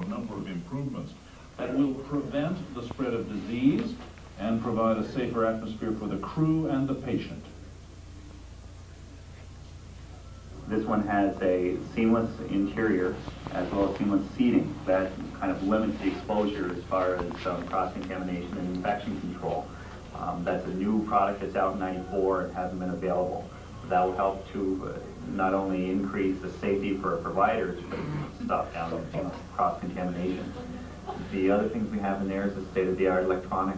number of improvements that will prevent the spread of disease and provide a safer atmosphere for the crew and the patient. This one has a seamless interior as well as seamless seating that kind of limits the exposure as far as cross-contamination and infection control. That's a new product that's out in '94 and hasn't been available. That will help to not only increase the safety for providers, but stop down cross-contamination. The other things we have in there is a state-of-the-art electronic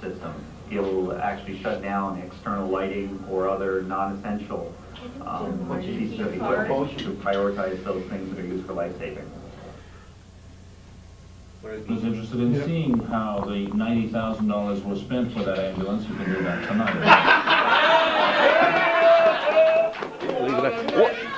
system. It'll actually shut down external lighting or other non-essential pieces of equipment to prioritize those things that are used for life-saving. Who's interested in seeing how the $90,000 was spent for that ambulance, you can do that tonight.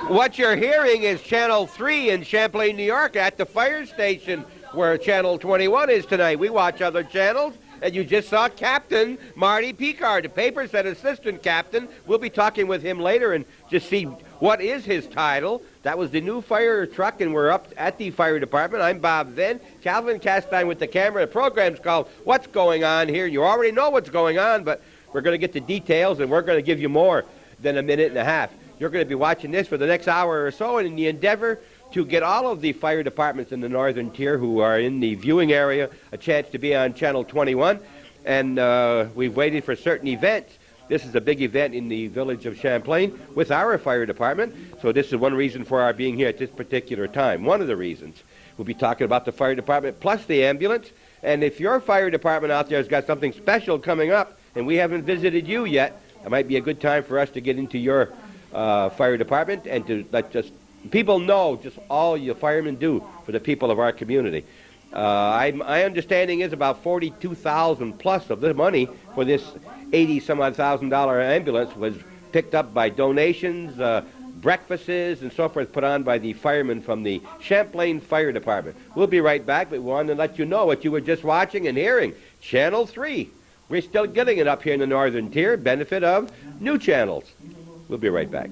What you're hearing is Channel 3 in Champlain, New York at the fire station where Channel 21 is tonight. We watch other channels, and you just saw Captain Marty Picard. The paper said assistant captain. We'll be talking with him later and just see what is his title. That was the new fire truck, and we're up at the fire department. I'm Bob Venne. Calvin Castine with the camera. The program's called What's Going On Here. You already know what's going on, but we're going to get the details, and we're going to give you more than a minute and a half. You're going to be watching this for the next hour or so, and in the endeavor to get all of the fire departments in the northern tier who are in the viewing area a chance to be on Channel 21. And we've waited for certain events. This is a big event in the village of Champlain with our fire department. So this is one reason for our being here at this particular time. One of the reasons. We'll be talking about the fire department plus the ambulance. And if your fire department out there has got something special coming up and we haven't visited you yet, it might be a good time for us to get into your fire department and to let just people know just all your firemen do for the people of our community. My understanding is about $42,000 plus of the money for this $80-some-odd-thousand ambulance was picked up by donations, breakfasts, and so forth put on by the firemen from the Champlain Fire Department. We'll be right back, but we wanted to let you know what you were just watching and hearing. Channel 3. We're still getting it up here in the northern tier, benefit of new channels. We'll be right back.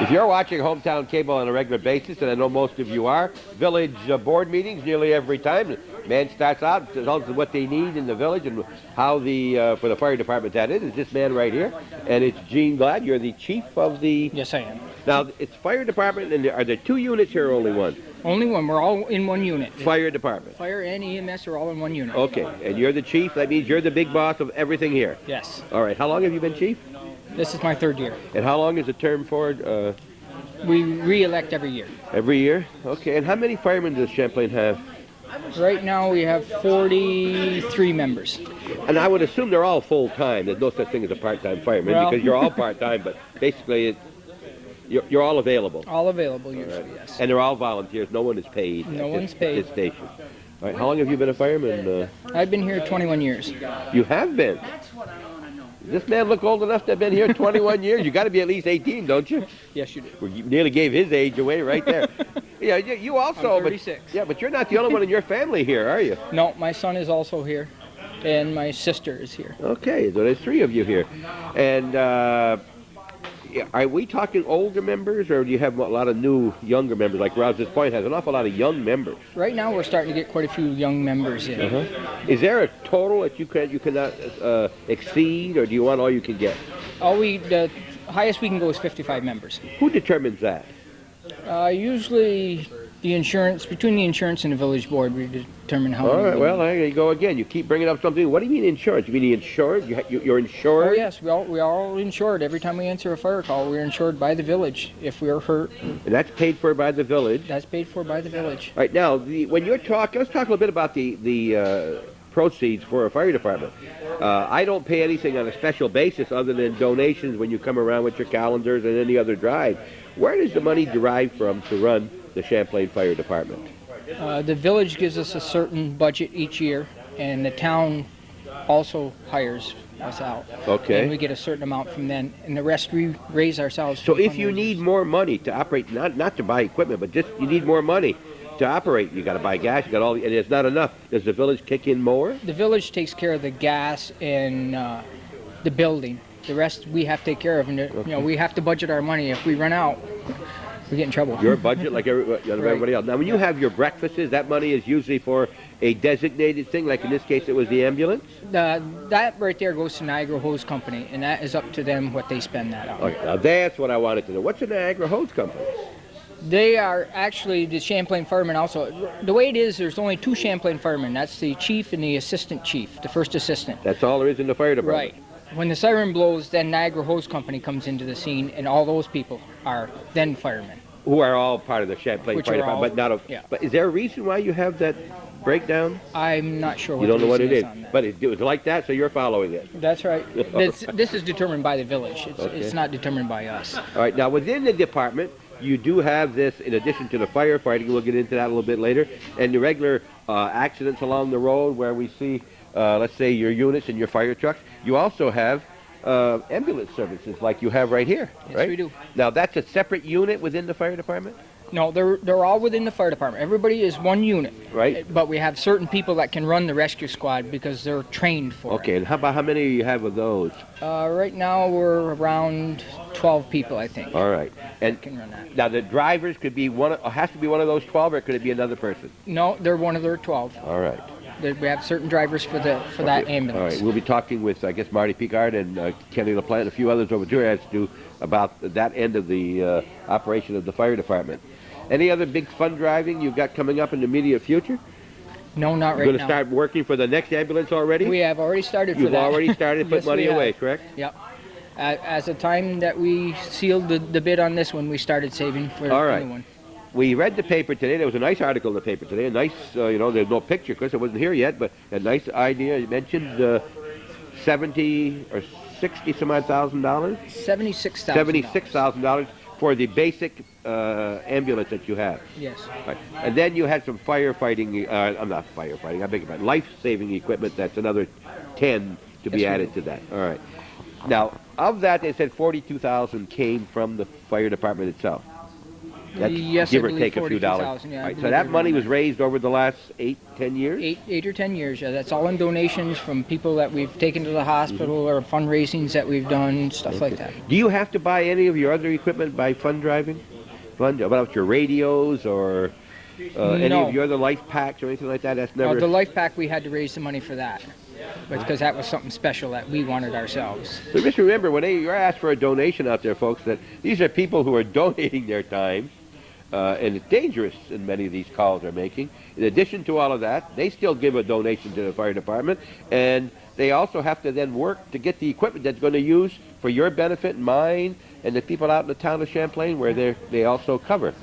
If you're watching Hometown Cable on a regular basis, and I know most of you are, village board meetings nearly every time. The man starts out, tells us what they need in the village and how for the fire department that is this man right here. And it's Gene Glad. You're the chief of the... Yes, I am. Now, it's fire department, and are there two units here or only one? Only one. We're all in one unit. Fire department. Fire and EMS are all in one unit. Okay, and you're the chief. That means you're the big boss of everything here. Yes. All right. How long have you been chief? This is my third year. And how long is the term for? We re-elect every year. Every year? Okay. And how many firemen does Champlain have? Right now we have 43 members. And I would assume they're all full-time. There's no such thing as a part-time fireman because you're all part-time, but basically you're all available. All available usually, yes. And they're all volunteers. No one is paid. No one's paid. At this station. All right. How long have you been a fireman? I've been here 21 years. You have been? That's what I want to know. Does this man look old enough to have been here 21 years? You got to be at least 18, don't you? Yes, you do. Well, you nearly gave his age away right there. Yeah, you also. I'm 36. But you're not the only one in your family here, are you? No, my son is also here, and my sister is here. Okay, so there's three of you here. And are we talking older members, or do you have a lot of new, younger members? Like Rouse's Point has an awful lot of young members. Right now we're starting to get quite a few young members in. Is there a total that you cannot exceed, or do you want all you can get? The highest we can go is 55 members. Who determines that? Usually the insurance, between the insurance and the village board, we determine how many. All right, well, there you go again. You keep bringing up something. What do you mean insurance? You mean the insured? You're insured? Oh, yes. We are all insured. Every time we answer a fire call, we're insured by the village. If we are hurt. And that's paid for by the village? That's paid for by the village. All right, now, when you're talking, let's talk a little bit about the proceeds for a fire department. I don't pay anything on a special basis other than donations when you come around with your calendars and any other drive. Where does the money derive from to run the Champlain Fire Department? The village gives us a certain budget each year, and the town also hires us out. Okay. And we get a certain amount from them, and the rest we raise ourselves. So if you need more money to operate, not to buy equipment, but just you need more money to operate, you got to buy gas, you got all, and it's not enough. Does the village kick in more? The village takes care of the gas and the building. The rest we have to take care of, and we have to budget our money. If we run out, we get in trouble. Your budget, like everybody else. Now, when you have your breakfasts, that money is usually for a designated thing, like in this case it was the ambulance? That right there goes to Niagara Hose Company, and that is up to them what they spend that on. Okay, now that's what I wanted to know. What's a Niagara Hose Company? They are actually the Champlain firemen also. The way it is, there's only 2 Champlain firemen. That's the chief and the assistant chief, the first assistant. That's all there is in the fire department? Right. When the siren blows, then Niagara Hose Company comes into the scene, and all those people are then firemen. Who are all part of the Champlain Fire Department, but not of... Yeah. But is there a reason why you have that breakdown? I'm not sure what You don't the know what it reason is, on that. but it was like that, so you're following it. That's right. This is determined by the village. It's not determined by us. All right, now within the department, you do have this, in addition to the firefighting, we'll get into that a little bit later, and the regular accidents along the road where we see, let's say, your units and your fire trucks. You also have ambulance services like you have right here, Yes, right? we do. Now, that's a separate unit within the fire department? No, they're all within the fire department. Everybody is one unit. Right. But we have certain people that can run the rescue squad because they're trained for Okay, and how many do you have of those? it. Right now we're around 12 people, I think. All right. And Can run that. now the drivers could be has to be one of those 12, or could it be another person? No, they're one of their 12. All right. We have certain drivers for that Okay. ambulance. All right, we'll be talking with, I guess, Marty Picard and Kenny LaPlante and a few others over there as to about that end of the operation of the fire department. Any other big fun driving you've got coming up in the immediate future? No, not You're right going now. to start working for the next ambulance already? We have already started for You've that. already started putting Yes, money we away, have. correct? Yep. As the time that we sealed the bid on this one, we started saving for All the right. new one. We read the paper today. There was a nice article in the paper today. A nice, there's no picture because it wasn't here yet, but a nice idea. You mentioned 70 or 60 some odd $1,000? $76,000. $76,000 for the basic ambulance that you have. Yes. Right. And then you had some firefighting, I'm not firefighting, I beg your pardon, life-saving equipment. That's another 10 to be Yes, we added to that. All right. Now, of that, they said 42,000 came from the fire department itself. That's Yes, give I or believe take a few dollars. 42,000, yeah, I Right, so believe that you're money right. was raised over the last 8-10 years? 8 or 10 years, yeah. That's all in donations from people that we've taken to the hospital or fundraisings that we've done, stuff like that. Do you have to buy any of your other equipment by fund driving? What about your radios or any No. of your other life packs or anything like that? That's never... The life pack, we had to raise the money for that. Because that was something special that we wanted ourselves. But just remember, when you're asked for a donation out there, folks, that these are people who are donating their time, and it's dangerous in many of these calls they're making. In addition to all of that, they still give a donation to the fire department, and they also have to then work to get the equipment that's going to use for your benefit and mine and the people out in the town of Champlain where they also cover.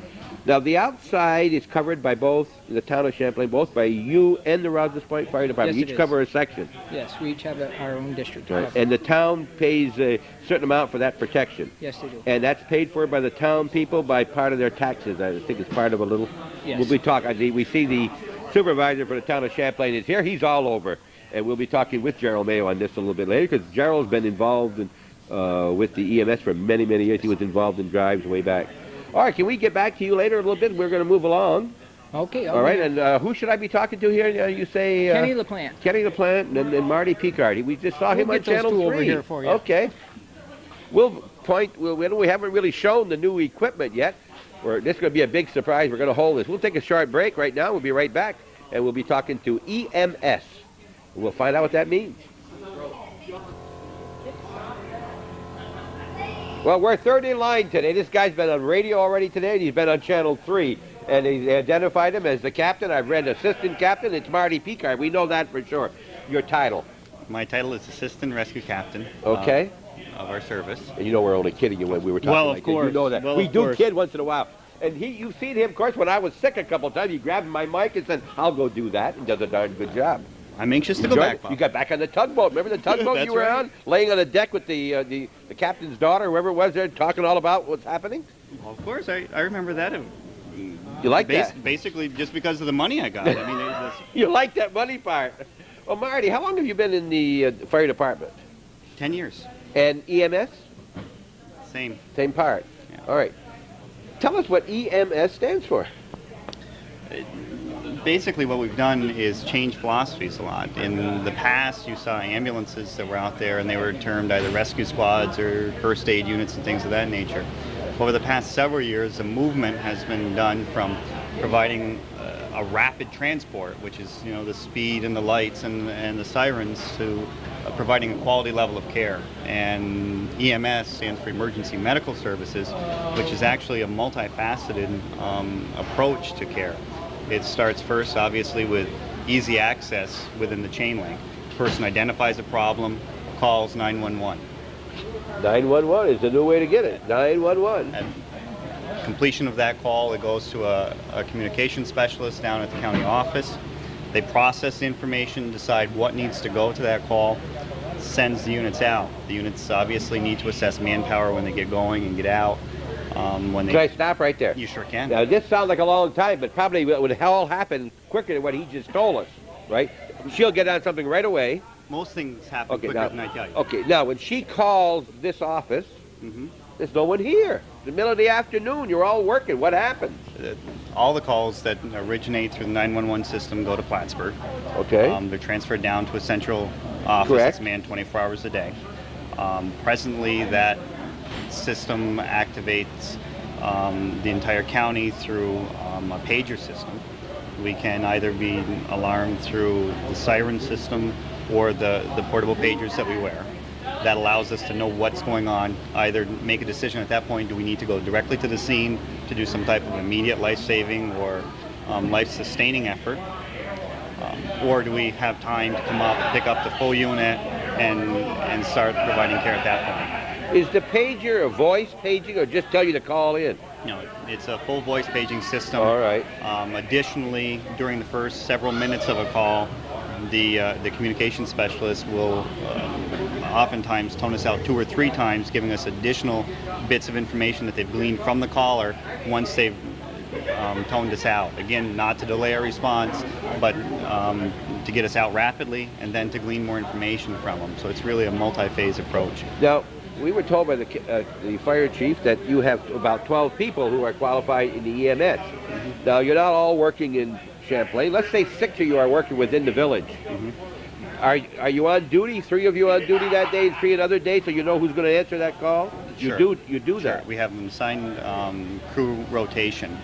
Now, the outside is covered by both, the town of Champlain, both by you and the Rouse's Point Fire Department. Yes, it Each is. cover a section. Yes, we each have our own district. to Right. cover. And the town pays a certain amount for that protection. Yes, they do. And that's paid for by the town people by part of their taxes. I think it's part of a little... Yes. We'll be talking... We see the supervisor for the town of Champlain is here. He's all over. And we'll be talking with Gerald Mayo on this a little bit later because Gerald's been involved in, with the EMS for many, many years. He was involved in drives way back. All right, can we get back to you later a little bit? We're going to move along. Okay. All right, and who should I be talking to here? You say... Kenny LaPlante. Kenny LaPlante and Marty Picard. We just saw him We'll on get those Channel two 3. over here for you. Okay. We haven't really shown the new equipment yet. This is going to be a big surprise. We're going to hold this. We'll take a short break right now. We'll be right back, and we'll be talking to EMS. We'll find out what that means. Well, we're third in line today. This guy's been on radio already today, and he's been on Channel 3. And they identified him as the captain. I've read assistant captain. It's Marty Picard. We know that for sure. Your title. My title is Assistant Rescue Captain. Okay. Of our service. And you know we're only kidding you when we were talking Well, like of course. that. You know that. Well, we of do course. kid once in a while. And you've seen him, of course, when I was sick a couple of times. He grabbed my mic and said, I'll go do that, and does a darn good job. I'm anxious to go Enjoyed back, it. Bob. You got back on the tugboat. Remember the tugboat That's you were right. on? Laying on the deck with the captain's daughter, whoever it was there, talking all about what's happening? Well, of course, I remember that. You like that? Basically, just because of the money I got. I mean, You like that money part. Well, Marty, how long have you been in the fire department? 10 years. And EMS? Same. Same part. Yeah. All right. Tell us what EMS stands for. Basically, what we've done is change philosophies a lot. In the past, you saw ambulances that were out there, and they were termed either rescue squads or first aid units and things of that nature. Over the past several years, a movement has been done from providing a rapid transport, which is the speed and the lights and the sirens, to providing a quality level of care. And EMS stands for Emergency Medical Services, which is actually a multifaceted approach to care. It starts first, obviously, with easy access within the chain link. The person identifies a problem, calls 911. 911 is the new way to get it. 911. At completion of that call, it goes to a communication specialist down at the county office. They process the information, decide what needs to go to that call, sends the units out. The units obviously need to assess manpower when they get going and get out. When Can I stop right there? You sure can. Now, this sounds like a long time, but probably it would all happen quicker than what he just told us, right? She'll get on something right away. Most things happen quicker than I tell you. Okay, now when she calls this office, there's no one here. In the middle of the afternoon, you're all working. What happens? All the calls that originate through the 911 system go to Plattsburgh. Okay. They're transferred down to a central office that's manned 24 hours a day. Presently, that system activates the entire county through a pager system. We can either be alarmed through the siren system or the portable pagers that we wear. That allows us to know what's going on, either make a decision at that point, do we need to go directly to the scene to do some type of immediate life-saving or life-sustaining effort, or do we have time to come up, pick up the full unit, and start providing care at that point. Is the pager a voice paging or just tell you to call in? No, it's a full voice paging system. All right. Additionally, during the first several minutes of a call, the communication specialist will oftentimes tone us out 2 or 3 times, giving us additional bits of information that they've gleaned from the caller once they've toned us out. Again, not to delay our response, but to get us out rapidly and then to glean more information from them. So it's really a multi-phase approach. Now, we were told by the fire chief that you have about 12 people who are qualified in the EMS. Now, you're not all working in Champlain. Let's say 6 of you are working within the village. Are you on duty? 3 of you on duty that day and 3 another day, so you know who's going to answer that call? Sure. You do Sure. that. We have an assigned crew rotation.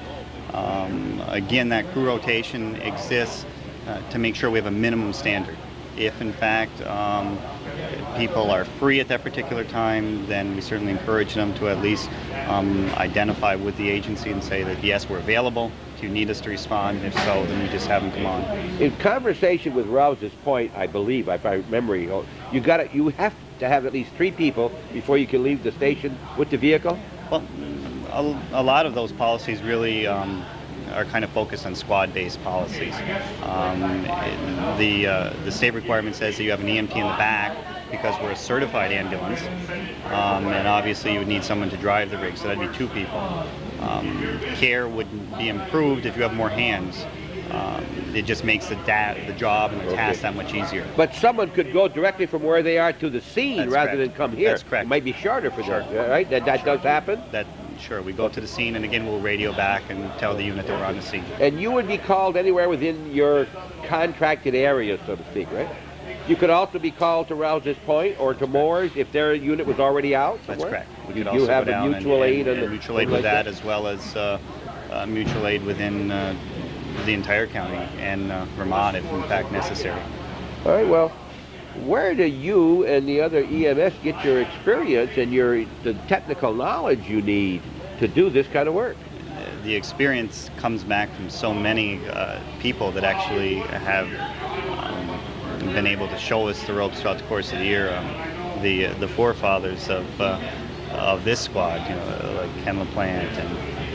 Again, that crew rotation exists to make sure we have a minimum standard. If in fact people are free at that particular time, then we certainly encourage them to at least identify with the agency and say that yes, we're available. If you need us to respond, and if so, then we just have them come on. In conversation with Rouse's Point, I believe, if I remember, you have to have at least 3 people before you can leave the station with the vehicle? Well, a lot of those policies really are kind of focused on squad-based policies. The state requirement says that you have an EMT in the back because we're a certified ambulance, and obviously you would need someone to drive the rig, so that'd be 2 people. Care would be improved if you have more hands. It just makes the job and the task that much easier. But someone could go directly from where they are to the scene. That's rather correct. than come here. That's correct. It might be shorter for them, right? That does happen? Sure, we go to the scene, and again, we'll radio back and tell the unit that we're on the scene. And you would be called anywhere within your contracted area, so to speak, right? You could also be called to Rouse's Point or to Moore's if their unit was already out somewhere? That's correct. We could You also have go a down mutual aid and and mutual aid with that, as well as mutual aid within the entire county and Vermont if in fact necessary. All right, well, where do you and the other EMS get your experience and the technical knowledge you need to do this kind of work? The experience comes back from so many people that actually have been able to show us the ropes throughout the course of the year. The forefathers of this squad, like Ken LaPlante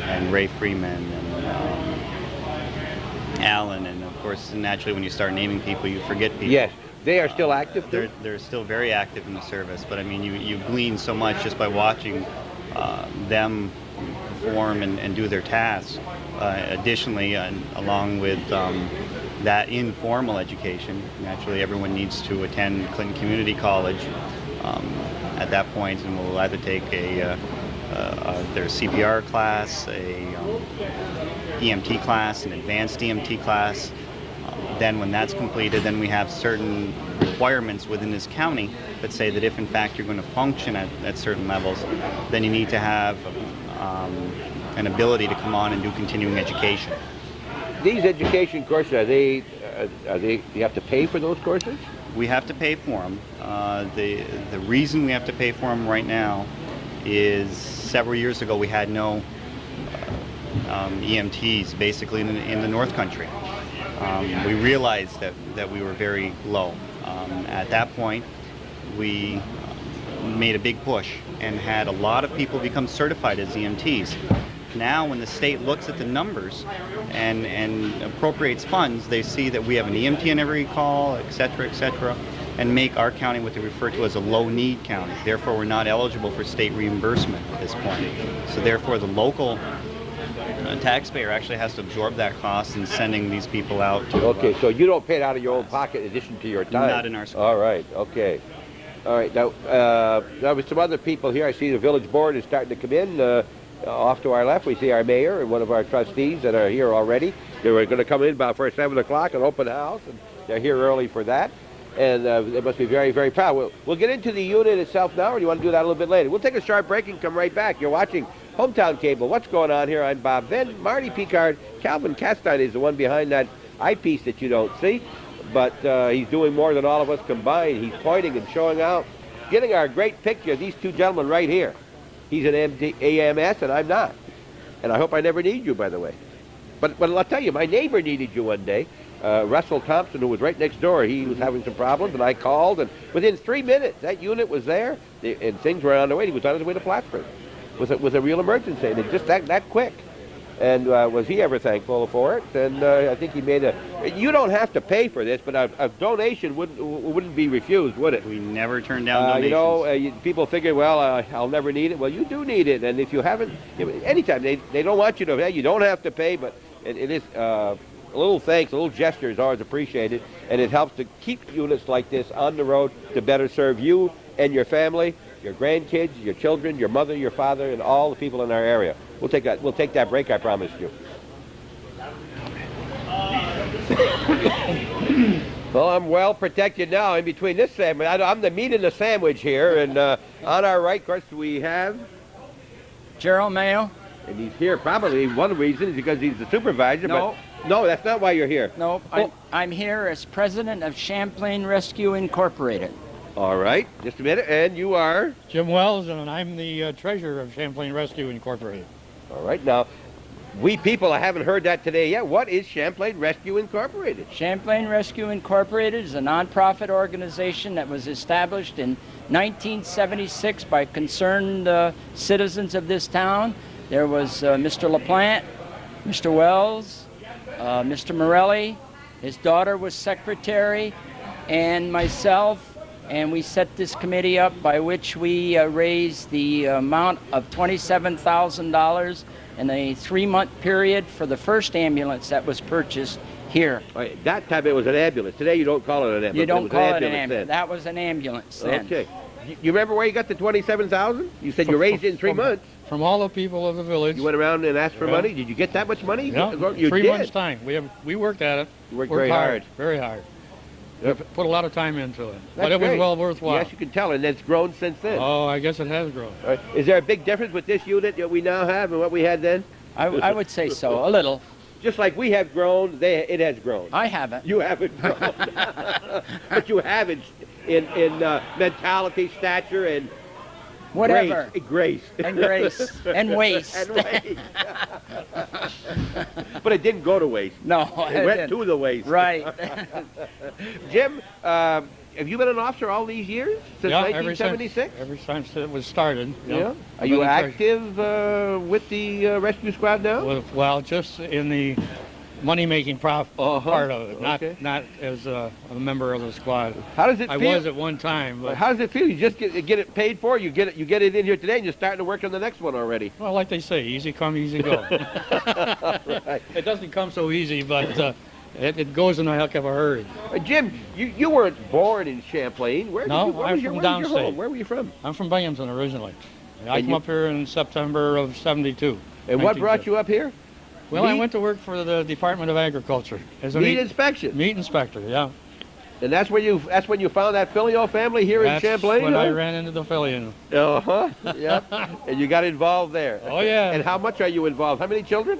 and Ray Freeman and Alan, and of course, naturally, when you start naming people, you forget people. Yes, they are still active too? They're still very active in the service, but I mean, you glean so much just by watching them perform and do their tasks. Additionally, along with that informal education, naturally, everyone needs to attend Clinton Community College at that point, and will either take their CPR class, a EMT class, an advanced EMT class. Then when that's completed, then we have certain requirements within this county that say that if in fact you're going to function at certain levels, then you need to have an ability to come on and do continuing education. These education courses, are they, you have to pay for those courses? We have to pay for them. The reason we have to pay for them right now is several years ago we had no EMTs basically in the North Country. We realized that we were very low. At that point, we made a big push and had a lot of people become certified as EMTs. Now when the state looks at the numbers and appropriates funds, they see that we have an EMT in every call, et cetera, and make our county what they refer to as a low-need county. Therefore, we're not eligible for state reimbursement at this point. So therefore, the local taxpayer actually has to absorb that cost in sending these people out to... Okay, so you don't pay it out of your own pocket in addition to your time? Not in our school. All right, okay. All right, now, there was some other people here. I see the village board is starting to come in. Off to our left, we see our mayor and one of our trustees that are here already. They were going to come in about for 7 o'clock and open the house, and they're here early for that. And they must be very, very proud. We'll get into the unit itself now, or do you want to do that a little bit later? We'll take a short break and come right back. You're watching Hometown Cable. What's going on here? I'm Bob Venn, Marty Picard. Calvin Castine is the one behind that eyepiece that you don't see, but he's doing more than all of us combined. He's pointing and showing out, getting our great picture of these two gentlemen right here. He's an AMS and I'm not. And I hope I never need you, by the way. But I'll tell you, my neighbor needed you one day. Russell Thompson, who was right next door, he was having some problems, and I called, and within 3 minutes, that unit was there, and things were on the way. He was on his way to Plattsburgh with a real emergency, and it just that quick. And was he ever thankful for it? And I think he made you don't have to pay for this, but a donation wouldn't be refused, would it? We never turn down donations. People figure, well, I'll never need it. Well, you do need it, and if you haven't, anytime, they don't want you to pay. You don't have to pay, but it is a little thanks, a little gesture is always appreciated, and it helps to keep units like this on the road to better serve you and your family, your grandkids, your children, your mother, your father, and all the people in our area. We'll take that break, I promised you. Well, I'm well protected now in between this sandwich. I'm the meat in the sandwich here, and on our right, of course, we have Gerald Mayo. And he's here probably, one reason is because he's the supervisor. No. But no, that's not why you're here. No, I'm here as president of Champlain Rescue Incorporated. All right, just a minute, and you are? Jim Wells, and I'm the treasurer of Champlain Rescue Incorporated. All right, now, we people haven't heard that today yet. What is Champlain Rescue Incorporated? Champlain Rescue Incorporated is a nonprofit organization that was established in 1976 by concerned citizens of this town. There was Mr. LaPlante, Mr. Wells, Mr. Morelli, his daughter was secretary, and myself, and we set this committee up by which we raised the amount of $27,000 in a 3-month period for the first ambulance that was purchased here. Right, that time it was an ambulance. Today you don't call it an ambulance. You don't call it an ambulance. Then. That was an ambulance then. Okay. You remember where you got the $27,000? You said you raised it in 3 months. From all the people of the village. You went around and asked for money? Did you get that much money? Yeah, you 3 did. months' time. We worked at it. You worked very hard. Very hard. Yep. We put a lot of time into it. That's but it great. was well worthwhile. Yes, you can tell, and it's grown since then. Oh, I guess it has grown. Right. Is there a big difference with this unit that we now have and what we had then? I would say so, a little. Just like we have grown, it has grown. I haven't. You haven't grown. But you have in mentality, stature, and whatever. Grace. And grace. And waste. And waste. But it didn't go to waste. No, it went to the waste. Right. Jim, have you been an officer all these years? Since 1976? Ever since it was started. Yeah. Are you active with the rescue squad now? Well, just in the money-making part of it, not as a member of the squad. How does it feel? I was at one time. But how does it feel? You just get it paid for. You get it in here today, and you're starting to work on the next one already. Well, like they say, easy come, easy go. Right. It doesn't come so easy, but it goes in a heck of a hurry. Jim, you weren't born in Champlain. I'm from downstate. Where were you from? I'm from Binghamton originally. I came up here in September of '72. And what brought you up here? Well, I went to work for the Department of Agriculture as a meat inspection. Meat inspector, yeah. And that's when you found that Filio family here That's in Champlain? when huh? I ran into the Fillion. Uh-huh, yeah. And you got involved there. Oh, yeah. And how much are you involved? How many children?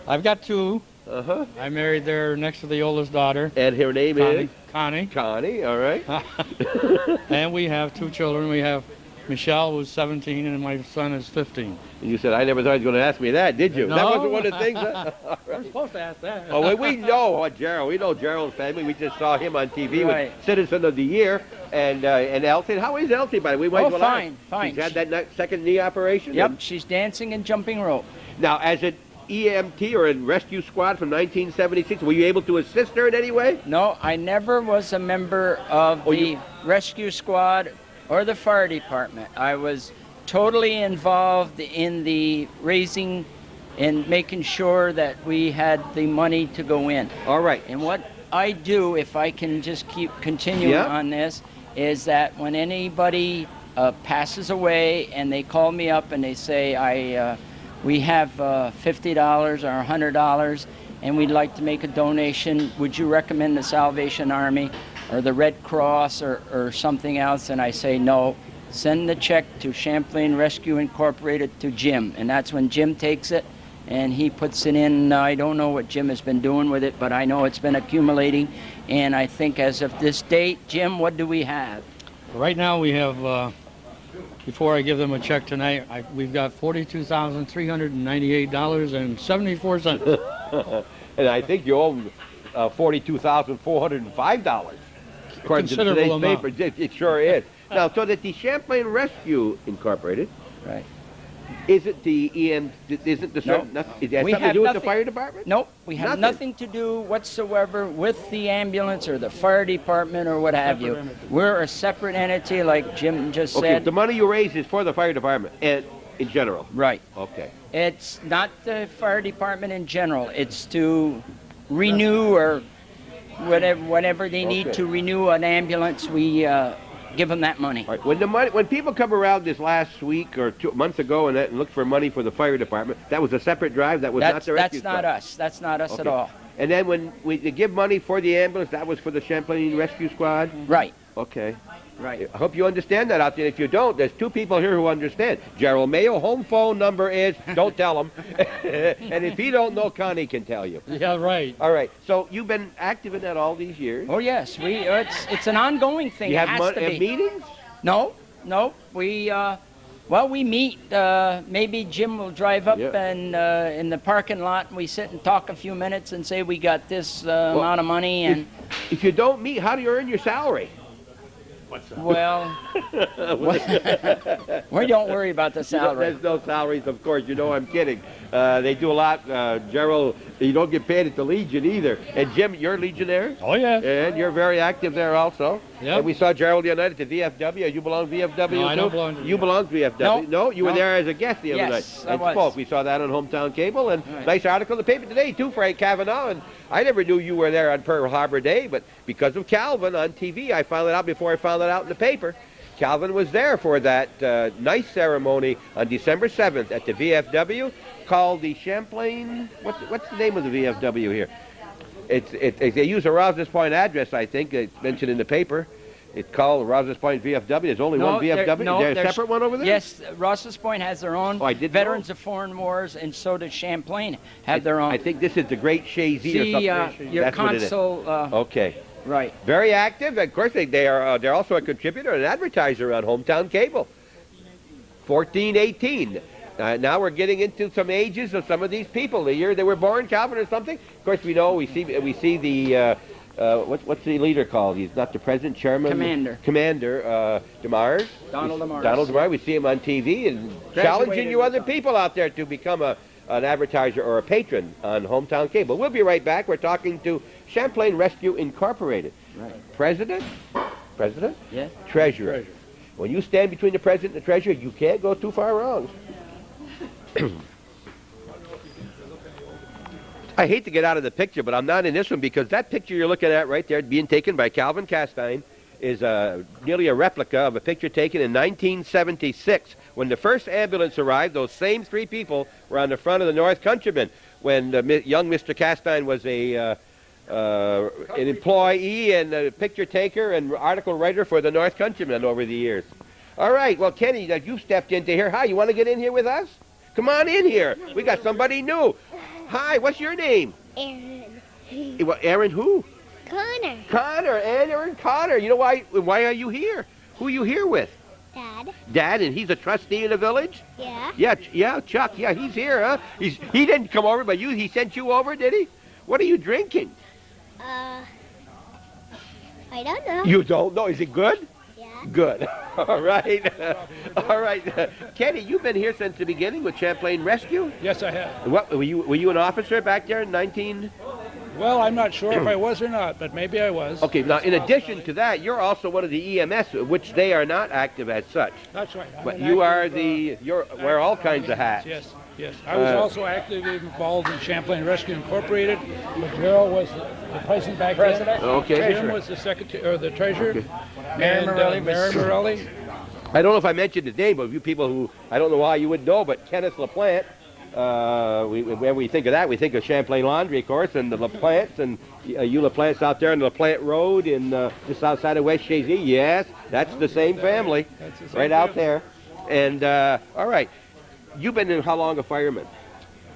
I've got 2. Uh-huh. I married there next to the oldest daughter, And her name is? Connie. Connie, all right. And we have 2 children. We have Michelle, who's 17, and my son is 15. And you said, I never thought you were going to ask me that, did you? No. That wasn't one of the things, huh? All We're right. supposed to ask that. Oh, well, we know Gerald. We know Gerald's family. We just saw him on TV Right. with Citizen of the Year. And Elsie. How is Elsie, by the way? We might Oh, as well ask. fine, fine. She's had that second knee operation? Yep, And she's dancing and jumping rope. now, as an EMT or a rescue squad from 1976, were you able to assist her in any way? No, I never was a member of Oh, the you- rescue squad or the fire department. I was totally involved in the raising and making sure that we had the money to go in. All right. And what I do, if I can just keep continuing Yeah. on this, is that when anybody passes away and they call me up and they say, we have $50 or $100 and we'd like to make a donation, would you recommend the Salvation Army or the Red Cross or something else? And I say, no, send the check to Champlain Rescue Incorporated to Jim. And that's when Jim takes it and he puts it in. I don't know what Jim has been doing with it, but I know it's been accumulating. And I think as of this date, Jim, what do we have? Right now we have, before I give them a check tonight, we've got $42,398.74. And I think you owe $42,405. According to today's Considerable amount. paper. It sure is. Now, so that the Champlain Rescue Incorporated, Right. isn't the EM, isn't the, No. it has We something to have do with the nothing- fire department? Nope, we have nothing to do whatsoever with the ambulance or the fire department or what have you. We're a separate entity, like Jim just Okay, said. the money you raise is for the fire department and in general. Right. Okay. It's not the fire department in general. It's to renew or whatever they need Okay. to renew an ambulance. We give them that money. All right. When people come around this last week or 2 months ago and look for money for the fire department, that was a separate drive. That was not the rescue That's not squad? us. That's not us at Okay. all. And then when they give money for the ambulance, that was for the Champlain Rescue Squad? Right. Okay. Right. I hope you understand that out there. If you don't, there's 2 people here who understand. Gerald Mayo, home phone number is, don't tell him. And if he don't know, Connie can tell you. Yeah, right. All right. So you've been active in that all these years. Oh yes, it's an ongoing thing. You It have, has to be. meetings? No. We we meet. Maybe Jim will drive up Yeah. and in the parking lot, and we sit and talk a few minutes and say we got this amount of money, and If you don't meet, how do you earn your salary? well, we don't worry about the salary. There's no salaries, of course. You know I'm kidding. They do a lot. Gerald, you don't get paid at the Legion either. And Jim, you're a Legionnaire? Oh, yeah. And you're very active there also. Yep. And we saw Gerald the other night at the VFW. You belong to VFW No, I too? don't belong to You belong to VFW. No, You were no. there as a guest the other Yes, night. I And was. spoke. We saw that on Hometown Cable. And Right. nice article in the paper today too, Frank Kavanaugh. And I never knew you were there on Pearl Harbor Day, but because of Calvin on TV, I found it out before I found it out in the paper. Calvin was there for that nice ceremony on December 7th at the VFW called the Champlain. What's the name of the VFW here? They use a Rouse's Point address, I think. It's mentioned in the paper. It's called Rouse's Point VFW. There's only one VFW. Is there a there's- separate one over there? Yes, Ross's Point has their own. Oh, I didn't Veterans know. of Foreign Wars, and so does Champlain have their own. I think this is the Great Shazy or See, something. your That's what it is. console. Okay. Right. Very active. Of course, they're also a contributor and advertiser on Hometown Cable. 1418. Now we're getting into some ages of some of these people. The year they were born, Calvin or something. Of course, we know we see the what's the leader called? He's not the president, chairman. Commander DeMars. Donald DeMars. Donald DeMars. We see him on TV and challenging you other people out there to become an advertiser or a patron on Hometown Cable. We'll be right back. We're talking to Champlain Rescue Incorporated. Right. President? Yes. Treasurer. When you stand between the president and the treasurer, you can't go too far wrong. I hate to get out of the picture, but I'm not in this one because that picture you're looking at right there being taken by Calvin Castine is nearly a replica of a picture taken in 1976 when the first ambulance arrived. Those same 3 people were on the front of the North Countryman when young Mr. Castine was a an employee and a picture taker and article writer for the North Countryman over the years. All right, well, Kenny, you've stepped into here. Hi, you want to get in here with us? Come on in here. We got somebody new. Hi, what's your name? Aaron. Well, Aaron who? Connor. Connor, Aaron Connor. You know why are you here? Who are you here with? Dad. Dad, and he's a trustee in the village? Yeah. Yeah, Chuck. Yeah, he's here, huh? He didn't come over, but he sent you over, did he? What are you drinking? I don't know. You don't know. Is it good? Yeah. Good. All right. All right. Kenny, you've been here since the beginning with Champlain Rescue? Yes, I have. What were you an officer back there in 19? Well, I'm not sure if I was or not, but maybe I was. Okay, now in addition to that, you're also one of the EMS, which they are not active as such. That's right. But you are wear all kinds of hats. Yes, yes. I was also actively involved in Champlain Rescue Incorporated. Gerald was the president back then. Okay. Jim was the secretary or the treasurer. Okay. And Mary Morelli. I don't know if I mentioned his name, but you people who, I don't know why you wouldn't know, but Kenneth LaPlante. When we think of that, we think of Champlain Laundry, of course, and the LaPlantes, and you LaPlantes out there on the LaPlante Road in just outside of West Chazy. Yes, that's the same family, right out there. And all right, you've been in how long a fireman?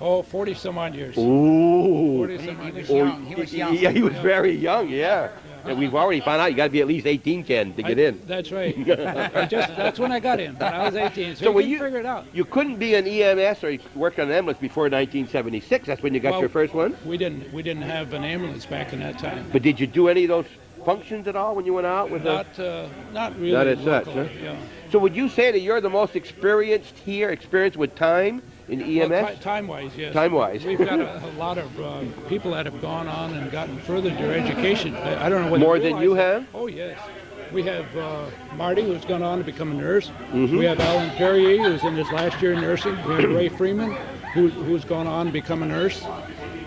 Oh, 40 some odd years. Ooh. 40 some odd years. He was young. Yeah, he was very young. Yeah. And we've already found out you got to be at least 18, Ken, to get in. That's right. That's when I got in. When I was 18. So you figure it out. You couldn't be an EMS or work on an ambulance before 1976. That's when you got your first one. We didn't have an ambulance back in that time. But did you do any of those functions at all when you went out with not really. Not as such, locally, huh? Yeah. So would you say that you're the most experienced with time in EMS? Well, time-wise, yes. Time-wise. We've got a lot of people that have gone on and gotten furthered their education. I don't know what More than you have? Oh, yes. We have Marty, who's gone on to become a nurse. Mm-hmm. We have Alan Perrier, who's in his last year in nursing. We have Ray Freeman, who's gone on to become a nurse.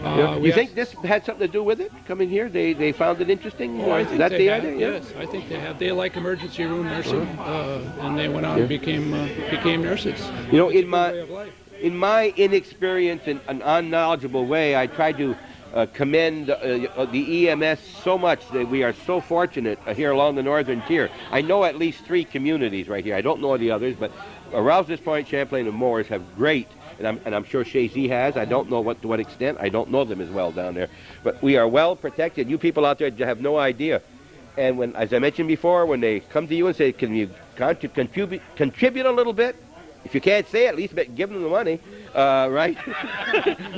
You think this had something to do with it, coming here? They found it interesting? Oh, I think that they the have, idea? yes. I think they have. They like emergency room nursing, and they went on and became nurses. You know, It's a good way of life. in my inexperience and an unknowledgeable way, I tried to commend the EMS so much that we are so fortunate here along the northern tier. I know at least 3 communities right here. I don't know the others, but Rouse's Point, Champlain, and Morris have great, and I'm sure Chazy has. I don't know to what extent. I don't know them as well down there. But we are well protected. You people out there have no idea. And when, as I mentioned before, when they come to you and say, can you contribute a little bit? If you can't say it, at least give them the money, right?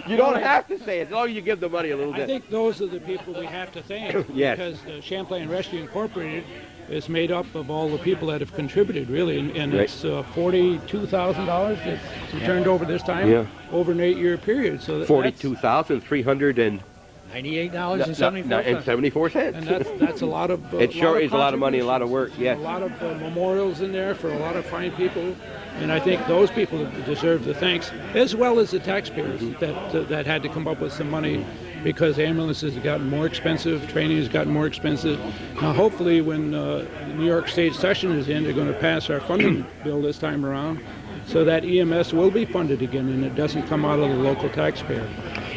You don't have to say it, as long as you give the money a little bit. I think those are the people we have to thank. Yes. Because Champlain Rescue Incorporated is made up of all the people that have contributed, really. And it's $42,000 that's returned over this time, over an 8-year period. So $42,398.74. And that's a lot of it sure is a lot of money, a lot of work, yes. A lot of memorials in there for a lot of fine people, and I think those people deserve the thanks, as well as the taxpayers that had to come up with some money because ambulances have gotten more expensive, training has gotten more expensive. Now, hopefully, when the New York State session is in, they're going to pass our funding bill this time around, so that EMS will be funded again, and it doesn't come out of the local taxpayer.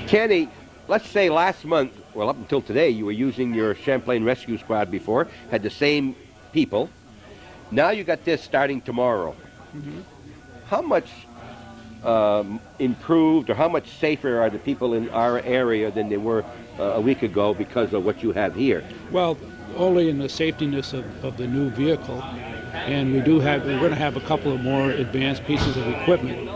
Kenny, let's say last month, well, up until today, you were using your Champlain Rescue Squad before, had the same people. Now you got this starting tomorrow. Mm-hmm. How much improved or how much safer are the people in our area than they were a week ago because of what you have here? Well, only in the safetiness of the new vehicle, and we're going to have a couple of more advanced pieces of equipment.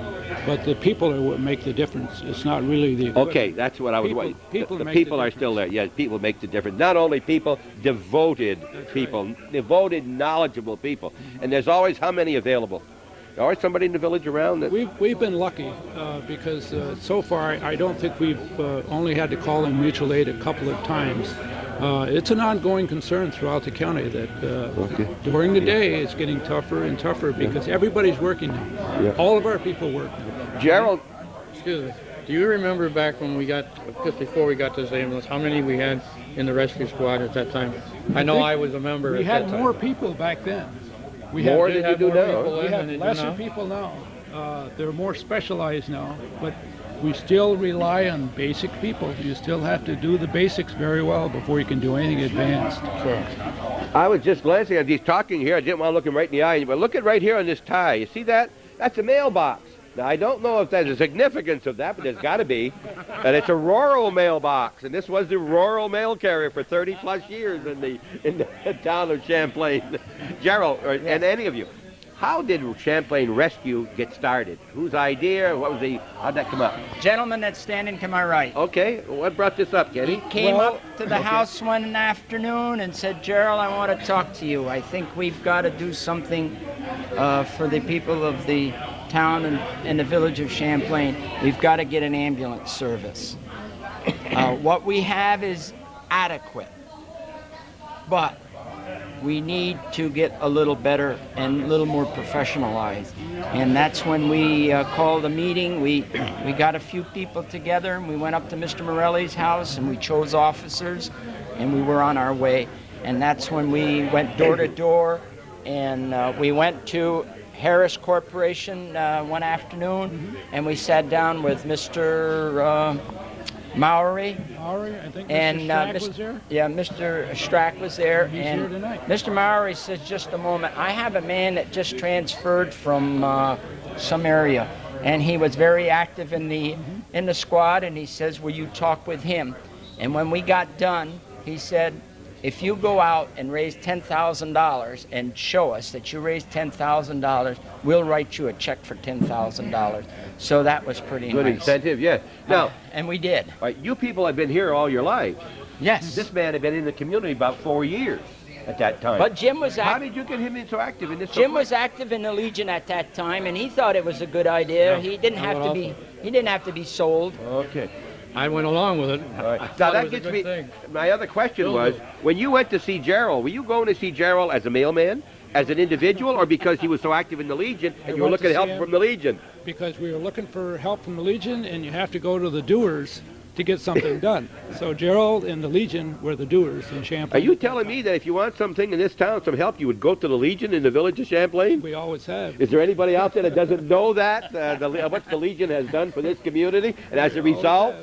But the people are what make the difference. It's not really the equipment. Okay, that's what I was wondering. The people are still there. Yeah, people make the difference. Not only people, devoted people, devoted, knowledgeable people. Mm-hmm. And there's always how many available? Always somebody in the village around? That... We've been lucky because so far I don't think we've only had to call in mutual aid a couple of times. It's an ongoing concern throughout the county that during the day it's getting tougher and tougher because everybody's working now. Yeah. All of our people work now. Gerald. Excuse me. Do you remember back when just before we got this ambulance, how many we had in the rescue squad at that time? I know I was a member at that time. We had more people back then. More than you do now? We have lesser people now. They're more specialized now, but we still rely on basic people. You still have to do the basics very well before you can do anything advanced. So. I was just glancing at these talking here. I didn't want to look him right in the eye, but look at right here on this tie. You see that? That's a mailbox. Now, I don't know if there's a significance of that, but there's got to be. And it's a rural mailbox, and this was the rural mail carrier for 30-plus years in the town of Champlain. Gerald, and any of you, how did Champlain Rescue get started? Whose idea? How'd that come up? Gentleman that's standing to my right. Okay, what brought this up, Kenny? He came up to the house one afternoon and said, Gerald, I want to talk to you. I think we've got to do something for the people of the town and the village of Champlain. We've got to get an ambulance service. What we have is adequate, but we need to get a little better and a little more professionalized. And that's when we called a meeting. We got a few people together, and we went up to Mr. Morelli's house, and we chose officers, and we were on our way. And that's when we went door to door, and we went to Harris Corporation one afternoon, and we sat down with Mr. Mowry, I think and Mr. Strack was there? Yeah, Mr. Strack was there. He's and here tonight. Mr. Mowry says, just a moment, I have a man that just transferred from some area, and he was very active in the squad, and he says, will you talk with him? And when we got done, he said, if you go out and raise $10,000 and show us that you raised $10,000, we'll write you a check for $10,000. So that was pretty Good nice. incentive, yeah. Now, and we did. Right, you people have been here all your lives. Yes. This man had been in the community about 4 years at that time. But Jim was How did you get him so active in this? Jim was active in the Legion at that time, and he thought it was a good idea. He didn't have to be. He didn't have to be sold. Okay. I went along with it. All right. Now that gets me. My other question was, when you went to see Gerald, were you going to see Gerald as a mailman, as an individual, or because he was so active in the Legion and you were looking at help from the Legion? Because we were looking for help from the Legion, and you have to go to the doers to get something done. So Gerald and the Legion were the doers in Champlain. Are you telling me that if you want something in this town, some help, you would go to the Legion in the village of Champlain? We always have. Is there anybody out there that doesn't know that, what the Legion has done for this community? And as a result,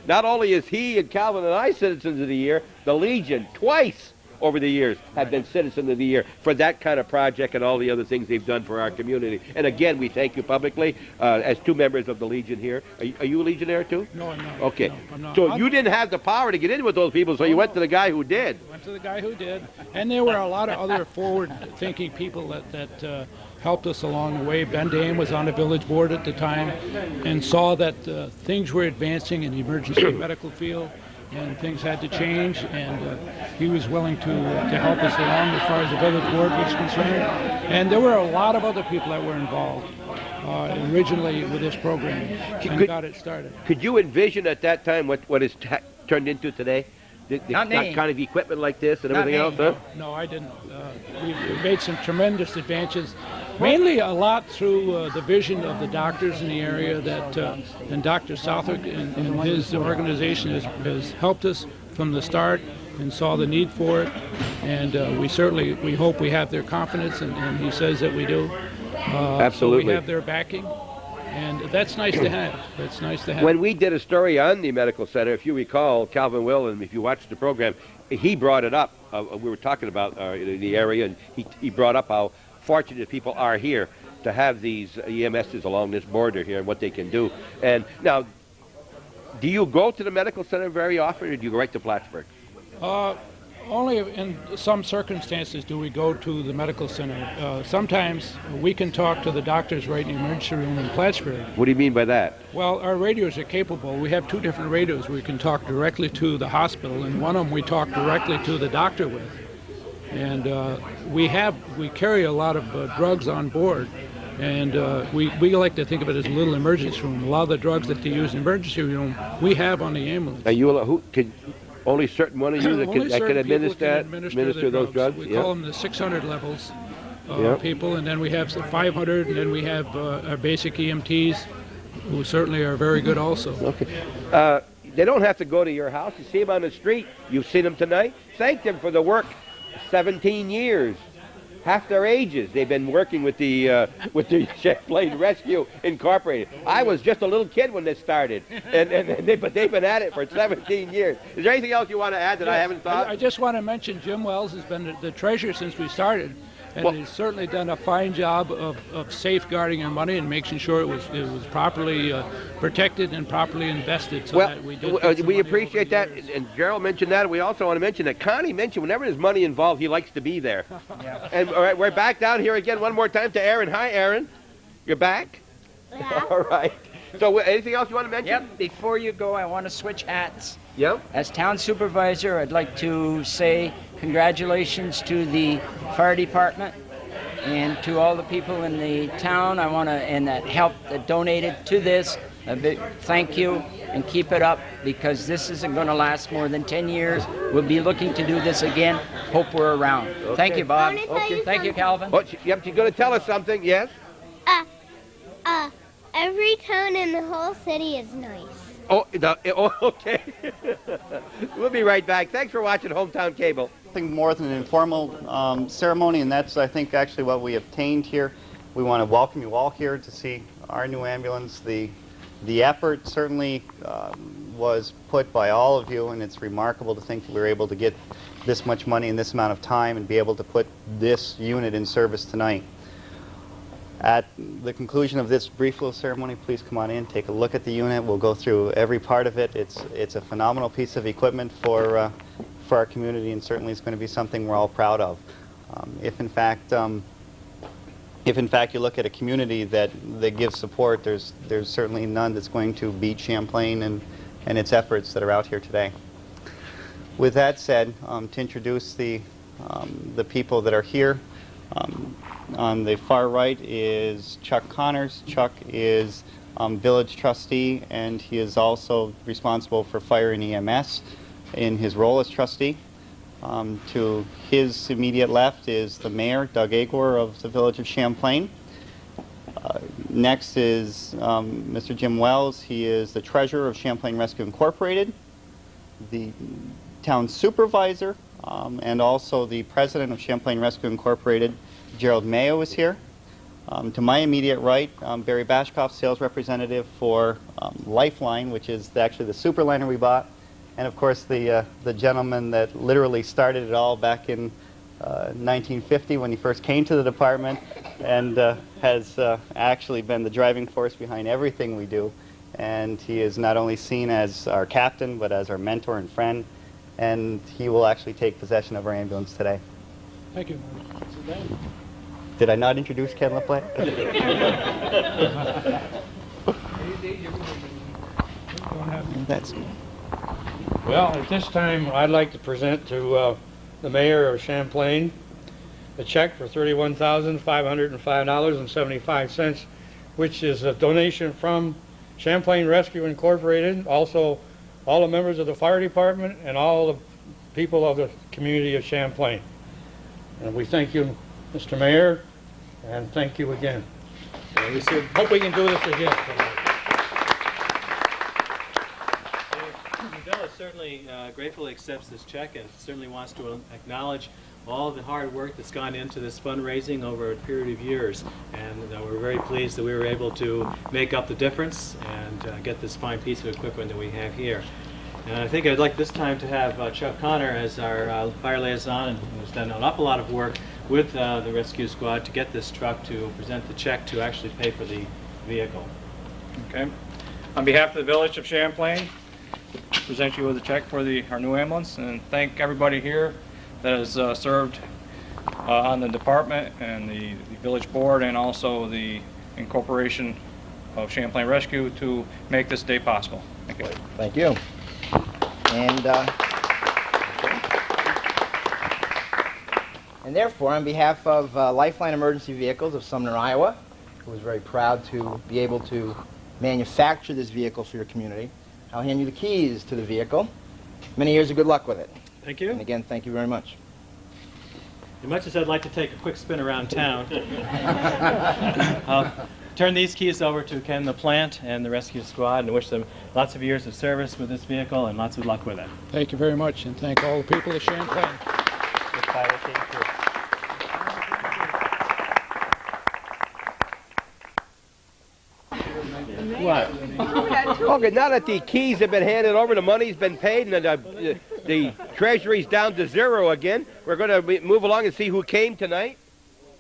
not only is he and Calvin and I Citizens of the Year, the Legion twice over the years have been Citizen of the Year for that kind of project and all the other things they've done for our community. And again, we thank you publicly as two members of the Legion here. Are you a Legionnaire too? No, I'm not. Okay. No, I'm not. So you didn't have the power to get in with those people, so you went to the guy who did. Went to the guy who did. And there were a lot of other forward-thinking people that helped us along the way. Ben Dame was on the village board at the time and saw that things were advancing in the emergency medical field, and things had to change, and he was willing to help us along as far as the village board was concerned. And there were a lot of other people that were involved originally with this program and got it started. Could you envision at that time what it's turned into today? Not me. That kind of equipment like this and everything else, huh? No, I didn't. We made some tremendous advances, mainly a lot through the vision of the doctors in the area and Dr. Southwick and his organization has helped us from the start and saw the need for it. And we hope we have their confidence, and he says that we do. Absolutely. So we have their backing. And that's nice to have. That's nice to have. When we did a story on the medical center, if you recall, Calvin Will, and if you watched the program, he brought it up. We were talking about the area, and he brought up how fortunate people are here to have these EMSs along this border here and what they can do. And now, do you go to the medical center very often, or do you go right to Plattsburgh? Only in some circumstances do we go to the medical center. Sometimes we can talk to the doctors right in the emergency room in Plattsburgh. What do you mean by that? Well, our radios are capable. We have two different radios. We can talk directly to the hospital, and one of them we talk directly to the doctor with. And we carry a lot of drugs on board, and we like to think of it as a little emergency room. A lot of the drugs that they use in the emergency room, we have on the ambulance. Are you only certain one of you that can administer those drugs? We call them the 600 levels people, and then we have 500, and then we have our basic EMTs, who certainly are very good also. Okay. They don't have to go to your house. You see them on the street. You've seen them tonight. Thank them for the work. 17 years half their ages. They've been working with the Champlain Rescue Incorporated. I was just a little kid when this started, but they've been at it for 17 years. Is there anything else you want to add that I haven't thought? I just want to mention Jim Wells has been the treasurer since we started. And he's certainly done a fine job of safeguarding our money and making sure it was properly protected and properly invested. So that we appreciate that. And Gerald mentioned that. And we also want to mention that Connie mentioned whenever there's money involved, he likes to be there. Yeah. And all right, we're back down here again one more time to Aaron. Hi, Aaron. You're back? Yeah. All right. So anything else you want to mention? Yep. Before you go, I want to switch hats. Yep. As town supervisor, I'd like to say congratulations to the fire department and to all the people in the town. I want to, and that helped, that donated to this. A big thank you, and keep it up, because this isn't going to last more than 10 years. We'll be looking to do this again. Hope we're around. Okay. Thank you, Bob. Okay. Thank you, Calvin. Oh, yep, she's going to tell us something. Yes. Every town in the whole city is nice. Oh, okay. We'll be right back. Thanks for watching Hometown Cable. Nothing more than an informal ceremony, and that's, I think, actually what we obtained here. We want to welcome you all here to see our new ambulance. The effort certainly was put by all of you, and it's remarkable to think that we were able to get this much money in this amount of time and be able to put this unit in service tonight. At the conclusion of this brief little ceremony, please come on in, take a look at the unit. We'll go through every part of it. It's a phenomenal piece of equipment for our community, and certainly it's going to be something we're all proud of. If in fact you look at a community that gives support, there's certainly none that's going to beat Champlain and its efforts that are out here today. With that said, to introduce the people that are here, on the far right is Chuck Connors. Chuck is village trustee, and he is also responsible for fire and EMS in his role as trustee. To his immediate left is the mayor, Doug Agor, of the village of Champlain. Next is Mr. Jim Wells. He is the treasurer of Champlain Rescue Incorporated, the town supervisor, and also the president of Champlain Rescue Incorporated, Gerald Mayo, is here. To my immediate right, Barry Bashkoff, sales representative for Lifeline, which is actually the superliner we bought. And of course, the gentleman that literally started it all back in 1950 when he first came to the department, and has actually been the driving force behind everything we do. And he is not only seen as our captain, but as our mentor and friend. And he will actually take possession of our ambulance today. Thank you. Did I not introduce Ken LaPlante? That's Well, at this time, I'd like to present to the mayor of Champlain a check for $31,505.75, which is a donation from Champlain Rescue Incorporated, also all the members of the fire department and all the people of the community of Champlain. And we thank you, Mr. Mayor, and thank you again. We hope we can do this again. The village certainly gratefully accepts this check and certainly wants to acknowledge all the hard work that's gone into this fundraising over a period of years. And we're very pleased that we were able to make up the difference and get this fine piece of equipment that we have here. And I think I'd like this time to have Chuck Connor as our fire liaison, and who's done an awful lot of work with the rescue squad to get this truck to present the check to actually pay for the vehicle. Okay. On behalf of the village of Champlain, present you with a check for our new ambulance, and thank everybody here that has served on the department and the village board, and also the incorporation of Champlain Rescue to make this day possible. Thank you. Thank you. And therefore, on behalf of Lifeline Emergency Vehicles of Sumner, Iowa, who is very proud to be able to manufacture this vehicle for your community, I'll hand you the keys to the vehicle. Many years of good luck with it. Thank you. And again, thank you very much. As much as I'd like to take a quick spin around town, I'll turn these keys over to Ken LaPlante and the rescue squad and wish them lots of years of service with this vehicle and lots of luck with it. Thank you very much, and thank all the people of Champlain. what? Okay, now that the keys have been handed over, the money's been paid, and the treasury's down to zero again, we're going to move along and see who came tonight.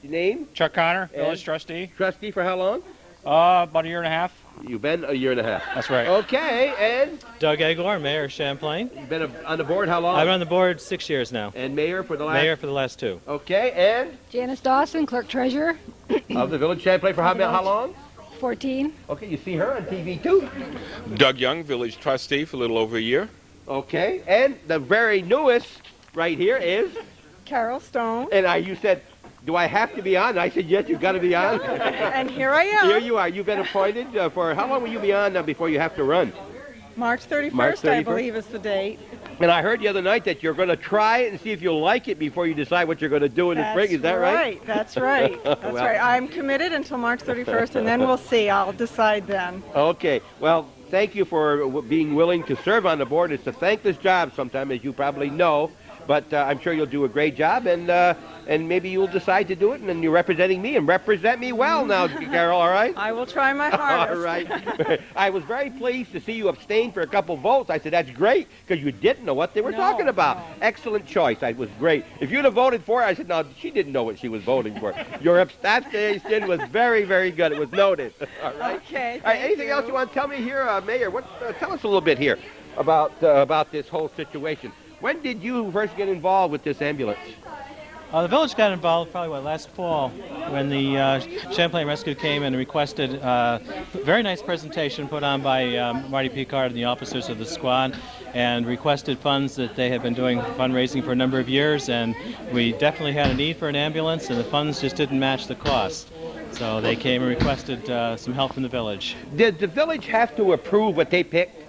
Your name? Chuck Connor, And village trustee. Trustee for how long? About a year and a half. You've been a year and a half. That's right. Okay, and Doug Aguilar, Mayor of Champlain. you've been on the board how long? I've been on the board 6 years now. And mayor for the last? Mayor for the last 2. Okay, and Janice Dawson, clerk treasurer, of the village Champlain for how long? 14. Okay, you see her on TV too. Doug Young, village trustee for a little over a year. Okay, and the very newest right here is? Carol Stone. And you said, do I have to be on? And I said, yes, you've got to be on. And here I am. Here you are. You've been appointed for, how long will you be on before you have to run? March 31st, March 31st? I believe is the date. And I heard the other night that you're going to try it and see if you'll like it before you decide what you're going to do in the spring. Is that right? That's right. That's Well, right. I'm committed until March 31st, and then we'll see. I'll decide then. Okay. Well, thank you for being willing to serve on the board. It's a thankless job sometimes, as you probably know. But I'm sure you'll do a great job, and maybe you'll decide to do it, and then you're representing me, and represent me well now, Carol, all right? I will try my hardest. All right. I was very pleased to see you abstain for a couple votes. I said, that's great, because you didn't know what they were talking about. Excellent choice. That was great. If you'd have voted for it, I said, no, she didn't know what she was voting for. Your abstention was very, very good. It was noted. All right. Okay. All right, anything else you want to tell me here, Mayor? Tell us a little bit here about this whole situation. When did you first get involved with this ambulance? The village got involved probably, last fall when the Champlain Rescue came and requested a very nice presentation put on by Marty Picard and the officers of the squad, and requested funds that they had been doing fundraising for a number of years, and we definitely had a need for an ambulance, and the funds just didn't match the cost. So they came and requested some help from the village. Did the village have to approve what they picked?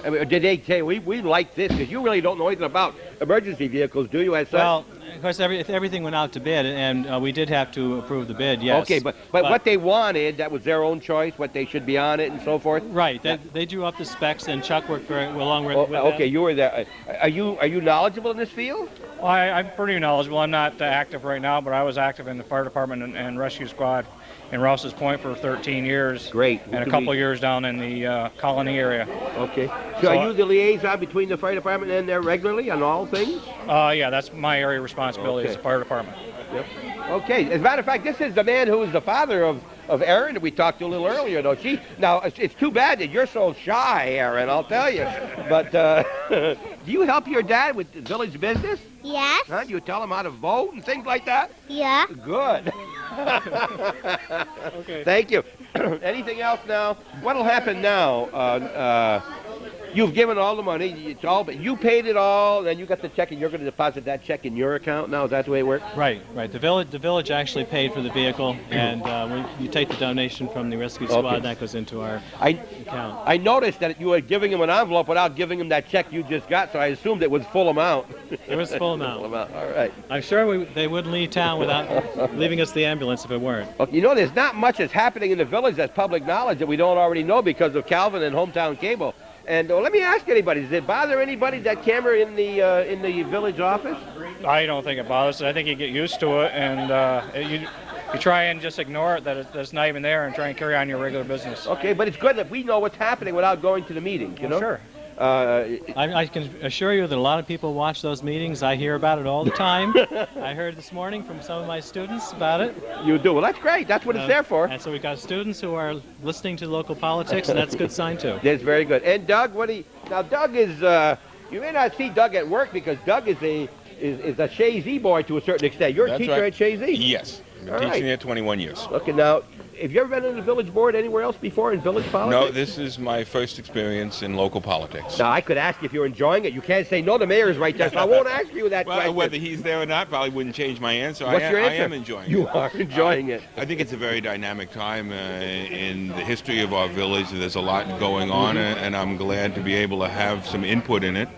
I mean, did they say, we like this? Because you really don't know anything about emergency vehicles, do you, as such? Well, of course, everything went out to bid, and we did have to approve the bid, yes. Okay, but what they wanted, that was their own choice, what they should be on it and so forth? Right. They drew up the specs, and Chuck worked along with them. Okay, you were there. Are you knowledgeable in this field? Well, I'm pretty knowledgeable. I'm not active right now, but I was active in the fire department and rescue squad in Rouse's Point for 13 years. Great. And a couple years down in the Colony area. Okay. So are you the liaison between the fire department and there regularly on all things? Yeah, that's my area of responsibility is the fire department. Yep. Okay. As a matter of fact, this is the man who is the father of Aaron that we talked to a little earlier, though. Now, it's too bad that you're so shy, Aaron, I'll tell you. But do you help your dad with the village business? Yes. Huh? Do you tell him how to vote and things like that? Yeah. Good. Okay. Thank you. Anything else now? What'll happen now? You've given all the money. It's all, but you paid it all. Then you got the check, and you're going to deposit that check in your account now. Is that the way it works? Right. The village actually paid for the vehicle, and you take the donation from the rescue squad, Okay. and that goes into our account. I noticed that you were giving him an envelope without giving him that check you just got, so I assumed it was full amount. It was full amount. Full amount. All right. I'm sure they wouldn't leave town without leaving us the ambulance if it weren't. Okay, you know, there's not much that's happening in the village that's public knowledge that we don't already know because of Calvin and Hometown Cable. And let me ask anybody, does it bother anybody, that camera in the village office? I don't think it bothers us. I think you get used to it, and you try and just ignore it, that it's not even there, and try and carry on your regular business. Okay, but it's good that we know what's happening without going to the meetings, you know? Sure. I can assure you that a lot of people watch those meetings. I hear about it all the time. I heard this morning from some of my students about it. You do? Well, that's great. That's what it's there for. And so we've got students who are listening to local politics, and that's a good sign, too. That's very good. And Doug, now Doug is, you may not see Doug at work because Doug is a Shazy boy to a certain extent. You're a teacher at Shazy? Yes. I've been teaching there 21 years. Okay, now, have you ever been in the village board anywhere else before in village politics? No, this is my first experience in local politics. Now, I could ask if you're enjoying it. You can't say no, the mayor's right there, so I won't ask you that question. Whether he's there or not probably wouldn't change my answer. What's your answer? I am enjoying it. You are enjoying it. I think it's a very dynamic time in the history of our village. There's a lot going on, and I'm glad to be able to have some input in it.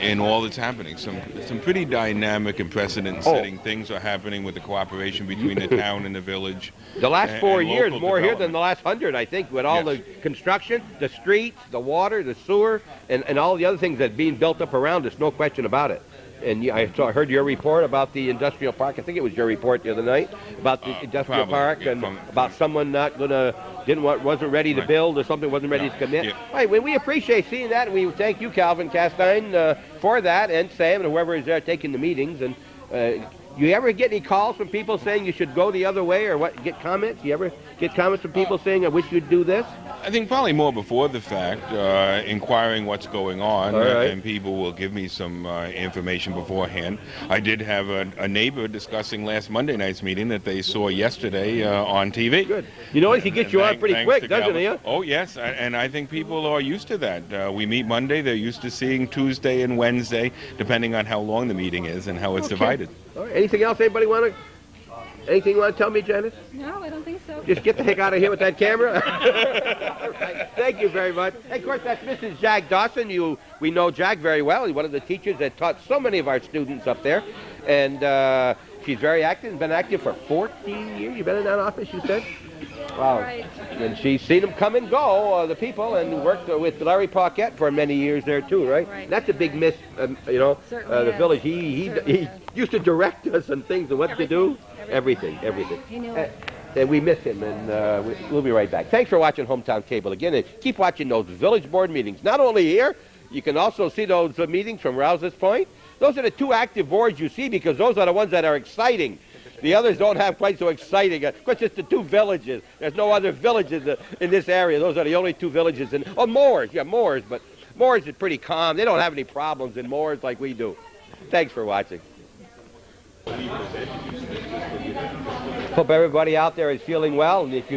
In all that's happening. Some pretty dynamic and precedent-setting things are happening with the cooperation between the town and the village. The last 4 years, more here development. than the last 100, I think, with all the construction, the streets, the water, the sewer, and all the other things that are being built up around us, no question about it. And heard your report about the industrial park. I think it was your report the other night about the industrial park and about someone wasn't ready to build or something wasn't ready to commit. Yeah. Right, well, we appreciate seeing that, and we thank you, Calvin Castine, for that, and Sam and whoever is there taking the meetings. And you ever get any calls from people saying you should go the other way, or what? Get comments? You ever get comments from people saying, "I wish you'd do this"? I think probably more before the fact, inquiring what's going on, and people will give me some information beforehand. I did have a neighbor discussing last Monday night's meeting that they saw yesterday on TV. Good. You know, he gets you on pretty quick, doesn't he? Oh, yes, and I think people are used to that. We meet Monday, they're used to seeing Tuesday and Wednesday, depending on how long the meeting is and how it's divided. All right. Anything else anybody want to... Anything you want to tell me, Janice? No, I don't think so. Just get the heck out of here with that camera. Right. Thank you very much. And of course, that's Mrs. Jack Dawson. We know Jack very well. He's one of the teachers that taught so many of our students up there. And she's very active, been active for 14 years. You've been in that office, you said? Wow. Right. And she's seen them come and go, the people, and worked with Larry Paquette for many years there, too, right? Right. That's a big miss, the village. He used to direct us on things and what to do. Everything. He knew it. And we miss him, and we'll be right back. Thanks for watching Hometown Cable again, and keep watching those village board meetings. Not only here, you can also see those meetings from Rouse's Point. Those are the two active boards you see because those are the ones that are exciting. The others don't have quite so exciting. Of course, it's the two villages. There's no other villages in this area. Those are the only two villages. Moores. Yeah, Moores, but Moores is pretty calm. They don't have any problems in Moores like we do. Thanks for watching. Hope everybody out there is feeling well, and if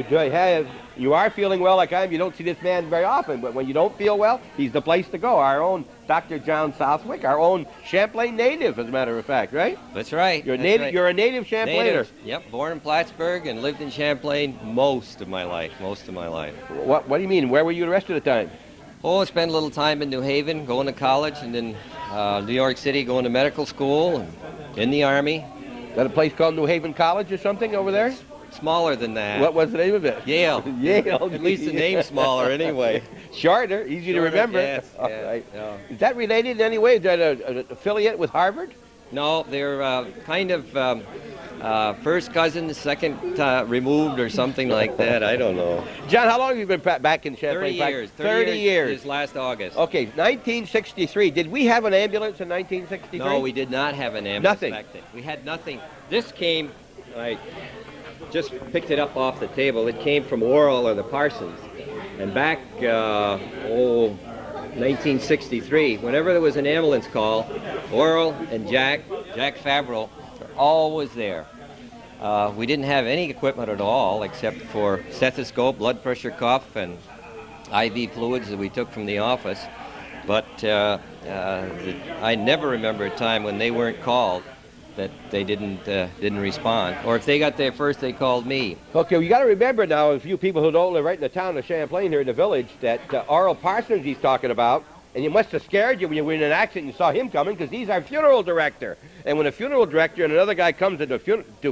you are feeling well like I am, you don't see this man very often, but when you don't feel well, he's the place to go. Our own Dr. John Southwick, our own Champlain native, as a matter of fact, right? That's right. You're a native Champlainer. Yep, born in Plattsburgh and lived in Champlain most of my life. What do you mean? Where were you the rest of the time? Oh, I spent a little time in New Haven, going to college, and then New York City, going to medical school, and in the Army. Is that a place called New Haven College or something over there? Smaller than that. What was the name of it? Yale. Yale. At least the name's smaller anyway. Shorter, easy to remember. Yes. Right. Yeah. Is that related in any way? Is that an affiliate with Harvard? No, they're kind of first cousin, second removed or something like that. I don't know. John, how long have you been back in Champlain? 30 years. 30 years. This last August. Okay, 1963. Did we have an ambulance in 1963? No, we did not have an ambulance Nothing. back then. We had nothing. This came, I just picked it up off the table. It came from Worrell or the Parsons. And back, 1963, whenever there was an ambulance call, Worrell and Jack Favreau were always there. We didn't have any equipment at all except for stethoscope, blood pressure cuff, and IV fluids that we took from the office. But I never remember a time when they weren't called that they didn't respond. Or if they got there first, they called me. Okay, well, you got to remember now, a few people who don't live right in the town of Champlain here in the village, that Oral Parsons he's talking about, and you must have scared you when you were in an accident and you saw him coming, because he's our funeral director. And when a funeral director and another guy comes to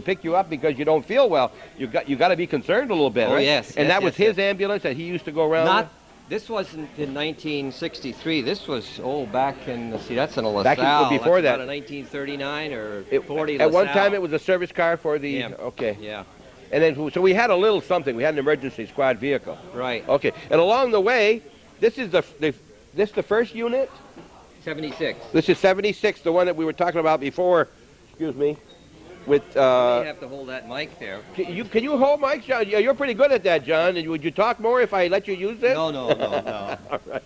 pick you up because you don't feel well, you got to be concerned a little bit, Oh, right? yes. And yes, that was yes, his ambulance that he used to go around Not. with? This wasn't in 1963. This was, back in, that's in a LaSalle. Back before that's that. About a 1939 or 40 At one LaSalle. time it was a service car for the... Yeah. Okay. Yeah. And then, so we had a little something. We had an emergency squad vehicle. Right. Okay. And along the way, this is the first unit? 76. This is 76, the one that we were talking about before. Excuse me. With You may have to hold that mic there. Can you hold mics, John? Yeah, you're pretty good at that, John. And would you talk more if I let you use this? No. All right.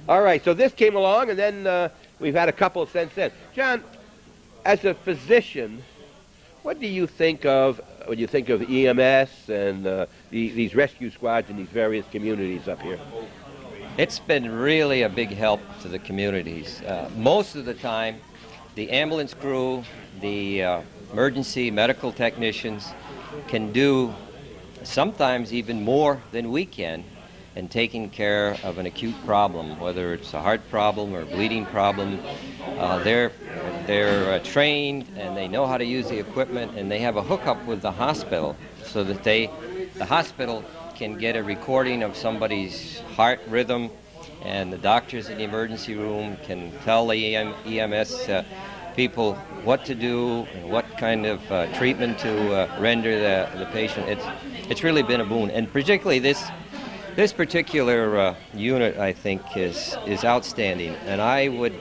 All right. So this came along, and then we've had a couple since then. John, as a physician, what do you think of when you think of EMS and these rescue squads in these various communities up here? It's been really a big help to the communities. Most of the time, the ambulance crew, the emergency medical technicians can do sometimes even more than we can in taking care of an acute problem, whether it's a heart problem or a bleeding problem. They're trained and they know how to use the equipment, and they have a hookup with the hospital so that the hospital can get a recording of somebody's heart rhythm and the doctors in the emergency room can tell the EMS people what to do and what kind of treatment to render the patient. It's really been a boon, and particularly this particular unit, I think, is outstanding, and I would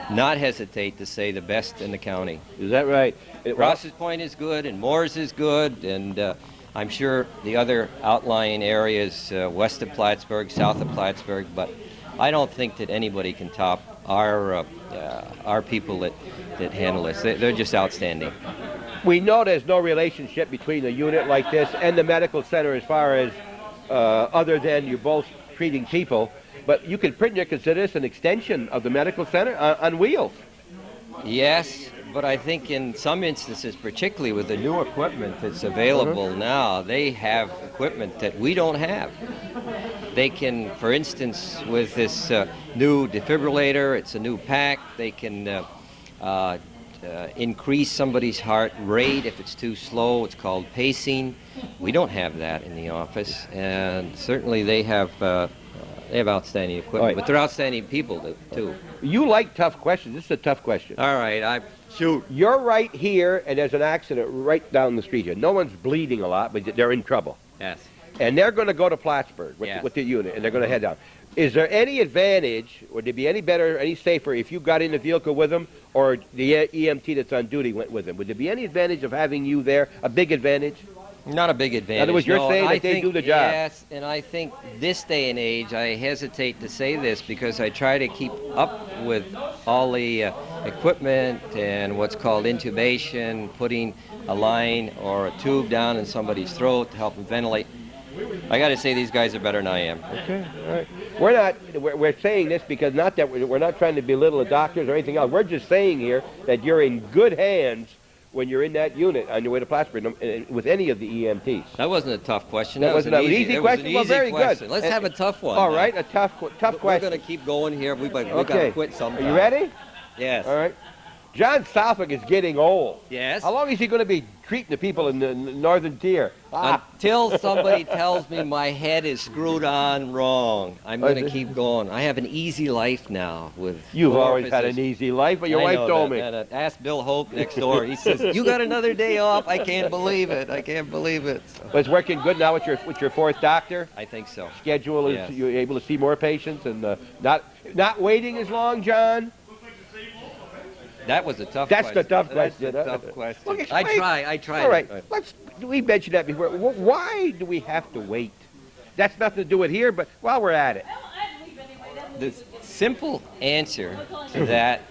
not hesitate to say the best in the county. Is that right? Ross's Point is good, and Moore's is good, and I'm sure the other outlying areas west of Plattsburgh, south of Plattsburgh, but I don't think that anybody can top our people that handle this. They're just outstanding. We know there's no relationship between a unit like this and the medical center as far as other than you're both treating people, but you could pretty much consider this an extension of the medical center on wheels. Yes, but I think in some instances, particularly with the new equipment that's available now, they have equipment that we don't have. They can, for instance, with this new defibrillator, it's a new pack, they can increase somebody's heart rate if it's too slow. It's called pacing. We don't have that in the office, and certainly they have outstanding equipment, but they're outstanding people too. You like tough questions. This is a tough question. All right, shoot. You're right here, and there's an accident right down the street here. No one's bleeding a lot, but they're in trouble. Yes. And they're going to go to Plattsburgh with the unit, and they're going to head down. Is there any advantage, would it be any better, any safer if you got in the vehicle with them, or the EMT that's on duty went with them? Would there be any advantage of having you there, a big advantage? Not a big advantage. In other words, you're saying that they do the job. Yes, and I think this day and age, I hesitate to say this because I try to keep up with all the equipment and what's called intubation, putting a line or a tube down in somebody's throat to help them ventilate. I got to say these guys are better than I am. Okay, all right. We're saying this because not that we're not trying to belittle the doctors or anything else. We're just saying here that you're in good hands when you're in that unit on your way to Plattsburgh with any of the EMTs. That wasn't a tough question. That wasn't an easy question. Well, very question. good. Let's have a tough one. All right, a tough question. We're going to keep going here. We got to quit sometime. Are you ready? Yes. All right. John Southwick is getting old. Yes. How long is he going to be treating the people in the northern tier? Until somebody tells me my head is screwed on wrong, I'm going to keep going. I have an easy life now with. You've always had an easy life, but your wife told me. Ask Bill Hope next door. He says, "You got another day off." I can't believe it. I can't believe it. So. But it's working good now with your fourth doctor. I think so. Schedule is you're able to see more patients and not waiting as long, John. That was a tough question. That's the tough question. That's a tough question. Look, I try. All right. We mentioned that before. Why do we have to wait? That's nothing to do with here, but while we're at it. The simple answer to that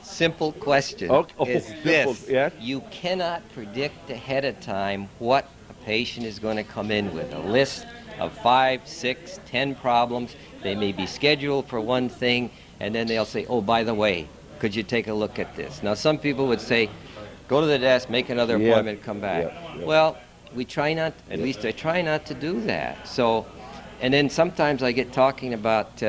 simple question is this. Yes? You cannot predict ahead of time what a patient is going to come in with. A list of 5, 6, 10 problems. They may be scheduled for one thing, and then they'll say, oh, by the way, could you take a look at this? Now, some people would say, go to the desk, make another appointment, come back. Well, we try not, at least I try not to do that. So, and then sometimes I get talking about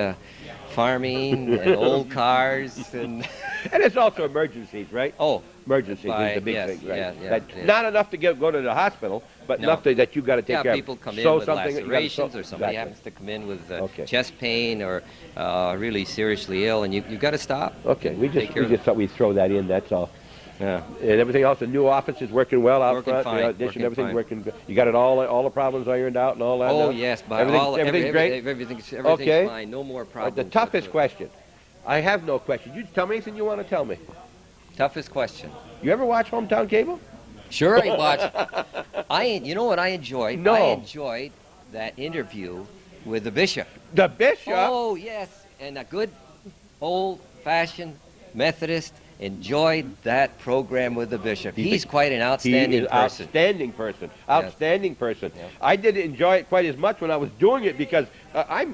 farming and old cars. And it's also emergencies, right? Oh. Emergencies is the big thing, right? Yeah. Not enough to go to the hospital, but enough that you've got to take care of. People come in with lacerations or somebody happens to come in with chest pain or really seriously ill, and you've got to stop. Okay, we just thought we'd throw that in, that's all. Yeah. And everything else, the new office is working well out front. Fine, the addition, everything's working good. You got it all the problems ironed out and all that? Oh, yes. Everything's great? Everything's okay. fine. No more problems. The toughest question. I have no question. You tell me anything you want to tell me. Toughest question. You ever watch Hometown Cable? Sure, I watched. You know what I enjoyed? No. I enjoyed that interview with the bishop. The bishop? Oh, yes. And a good old-fashioned Methodist enjoyed that program with the bishop. He's quite an outstanding person. Outstanding person. Outstanding person. Yeah. I didn't enjoy it quite as much when I was doing it because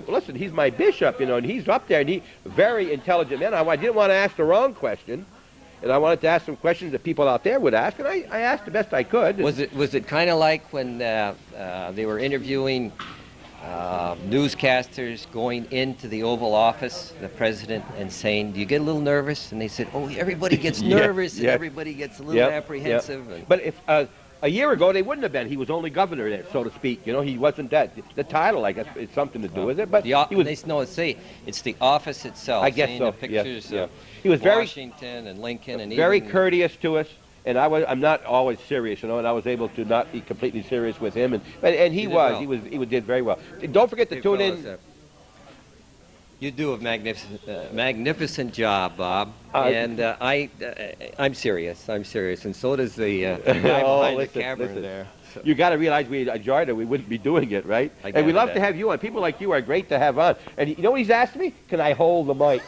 listen, he's my bishop, and he's up there, and he's a very intelligent man. I didn't want to ask the wrong question. And I wanted to ask some questions that people out there would ask, and I asked the best I could. Was it kind of like when they were interviewing newscasters going into the Oval Office, the president, and saying, do you get a little nervous? And they said, oh, everybody gets nervous, and everybody gets a little apprehensive. But if A year ago, they wouldn't have been. He was only governor there, so to speak. You know, he wasn't that. The title, I guess, it's something to do with it. But he was. No, it's the office itself. I guess seeing so. The pictures yes. of He was very Washington and Lincoln and very even, courteous to us. And I'm not always serious, you know, and I was able to not be completely serious with him. And he did very well. Don't forget to tune in. You do a magnificent job, Bob. And I'm serious. I'm serious, and so does the guy behind the camera there. So. You got to realize we enjoyed it. We wouldn't be doing it, right? And we love to have you on. People like you are great to have on. And you know what he's asked me? Can I hold the mic?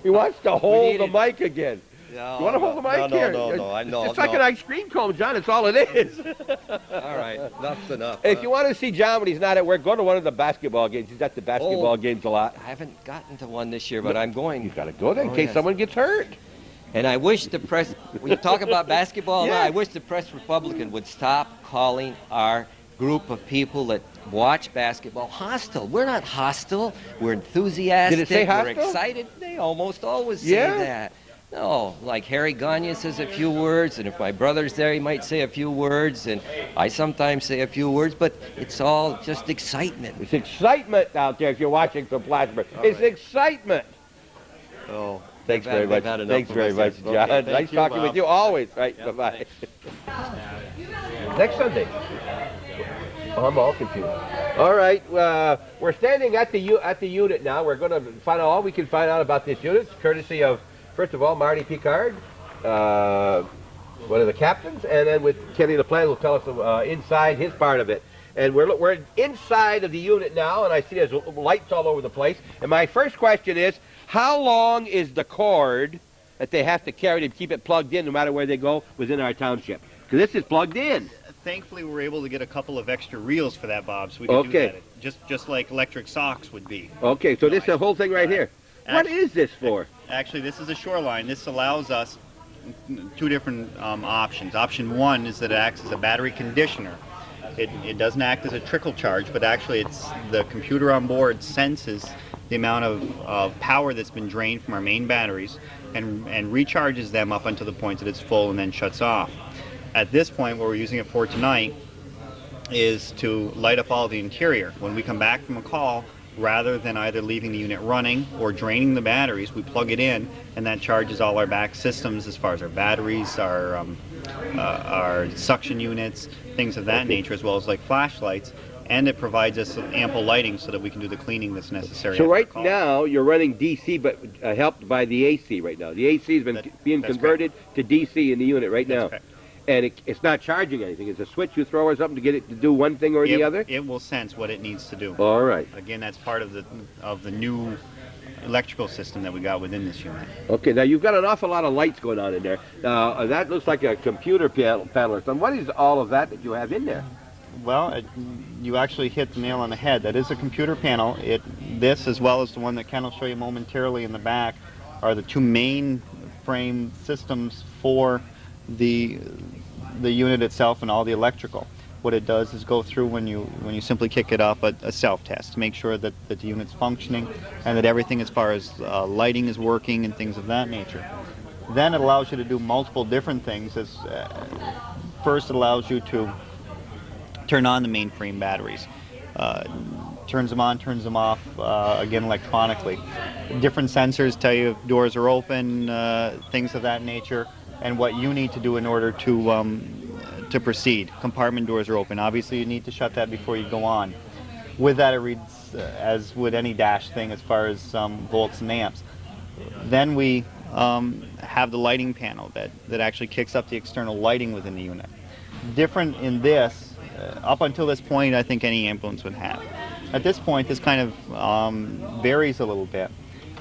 He wants to hold the mic again. No, you want to hold the mic here? No. It's like an ice cream cone, John. It's all it is. All right, enough's enough. If you want to see John when he's not at work, go to one of the basketball games. He's at the basketball games a lot. I haven't gotten to one this year, but I'm going. You've got to go there in case someone gets hurt. And I wish the press, we talk about basketball now, I wish the press Republican would stop calling our group of people that watch basketball hostile. We're not hostile. We're enthusiastic. Did it say hostile? We're excited. They almost always say that. No, like Harry Gagne says a few words, and if my brother's there, he might say a few words, and I sometimes say a few words, but it's all just excitement. It's excitement out there if you're watching from Plattsburgh. It's excitement. Oh, thanks very much. Thanks very much, John. Okay, nice talking with you always. Right, bye-bye. Next Sunday. Oh, I'm all confused. All right, we're standing at the unit now. We're going to find out all we can find out about this unit, courtesy of, first of all, Marty Picard, one of the captains, and then with Kenny LaPlante will tell us inside his part of it. And we're inside of the unit now, and I see there's lights all over the place. And my first question is, how long is the cord that they have to carry to keep it plugged in no matter where they go within our township? Because this is plugged in. Thankfully, we're able to get a couple of extra reels for that, Bob, so we can do that. Just like electric socks would be. Okay, so this is the whole thing right here. What is this for? Actually, this is a shoreline. This allows us two different options. Option one is that it acts as a battery conditioner. It doesn't act as a trickle charge, but actually it's the computer on board senses the amount of power that's been drained from our main batteries and recharges them up until the point that it's full and then shuts off. At this point, what we're using it for tonight is to light up all the interior. When we come back from a call, rather than either leaving the unit running or draining the batteries, we plug it in, and that charges all our back systems as far as our batteries, our suction units, things of that nature, as well as like flashlights, and it provides us ample lighting so that we can do the cleaning that's necessary. So right now you're running DC, but helped by the AC right now. The AC has been being converted to DC in the unit right now. Correct. And it's not charging anything. It's a switch you throw or something to get it to do one thing or the other? It will sense what it needs to do. All right. Again, that's part of the new electrical system that we got within this unit. Okay, now you've got an awful lot of lights going on in there. Now, that looks like a computer panel or something. What is all of that you have in there? Well, you actually hit the nail on the head. That is a computer panel. This, as well as the one that Ken will show you momentarily in the back, are the two main frame systems for the unit itself and all the electrical. What it does is go through when you simply kick it up a self-test to make sure that the unit's functioning and that everything as far as lighting is working and things of that nature. Then it allows you to do multiple different things. First, it allows you to turn on the mainframe batteries. Turns them on, turns them off, again electronically. Different sensors tell you if doors are open, things of that nature, and what you need to do in order to proceed. Compartment doors are open. Obviously, you need to shut that before you go on. With that, it reads as with any dash thing as far as volts and amps. Then we have the lighting panel that actually kicks up the external lighting within the unit. Different in this, up until this point, I think any ambulance would have. At this point, this kind of varies a little bit.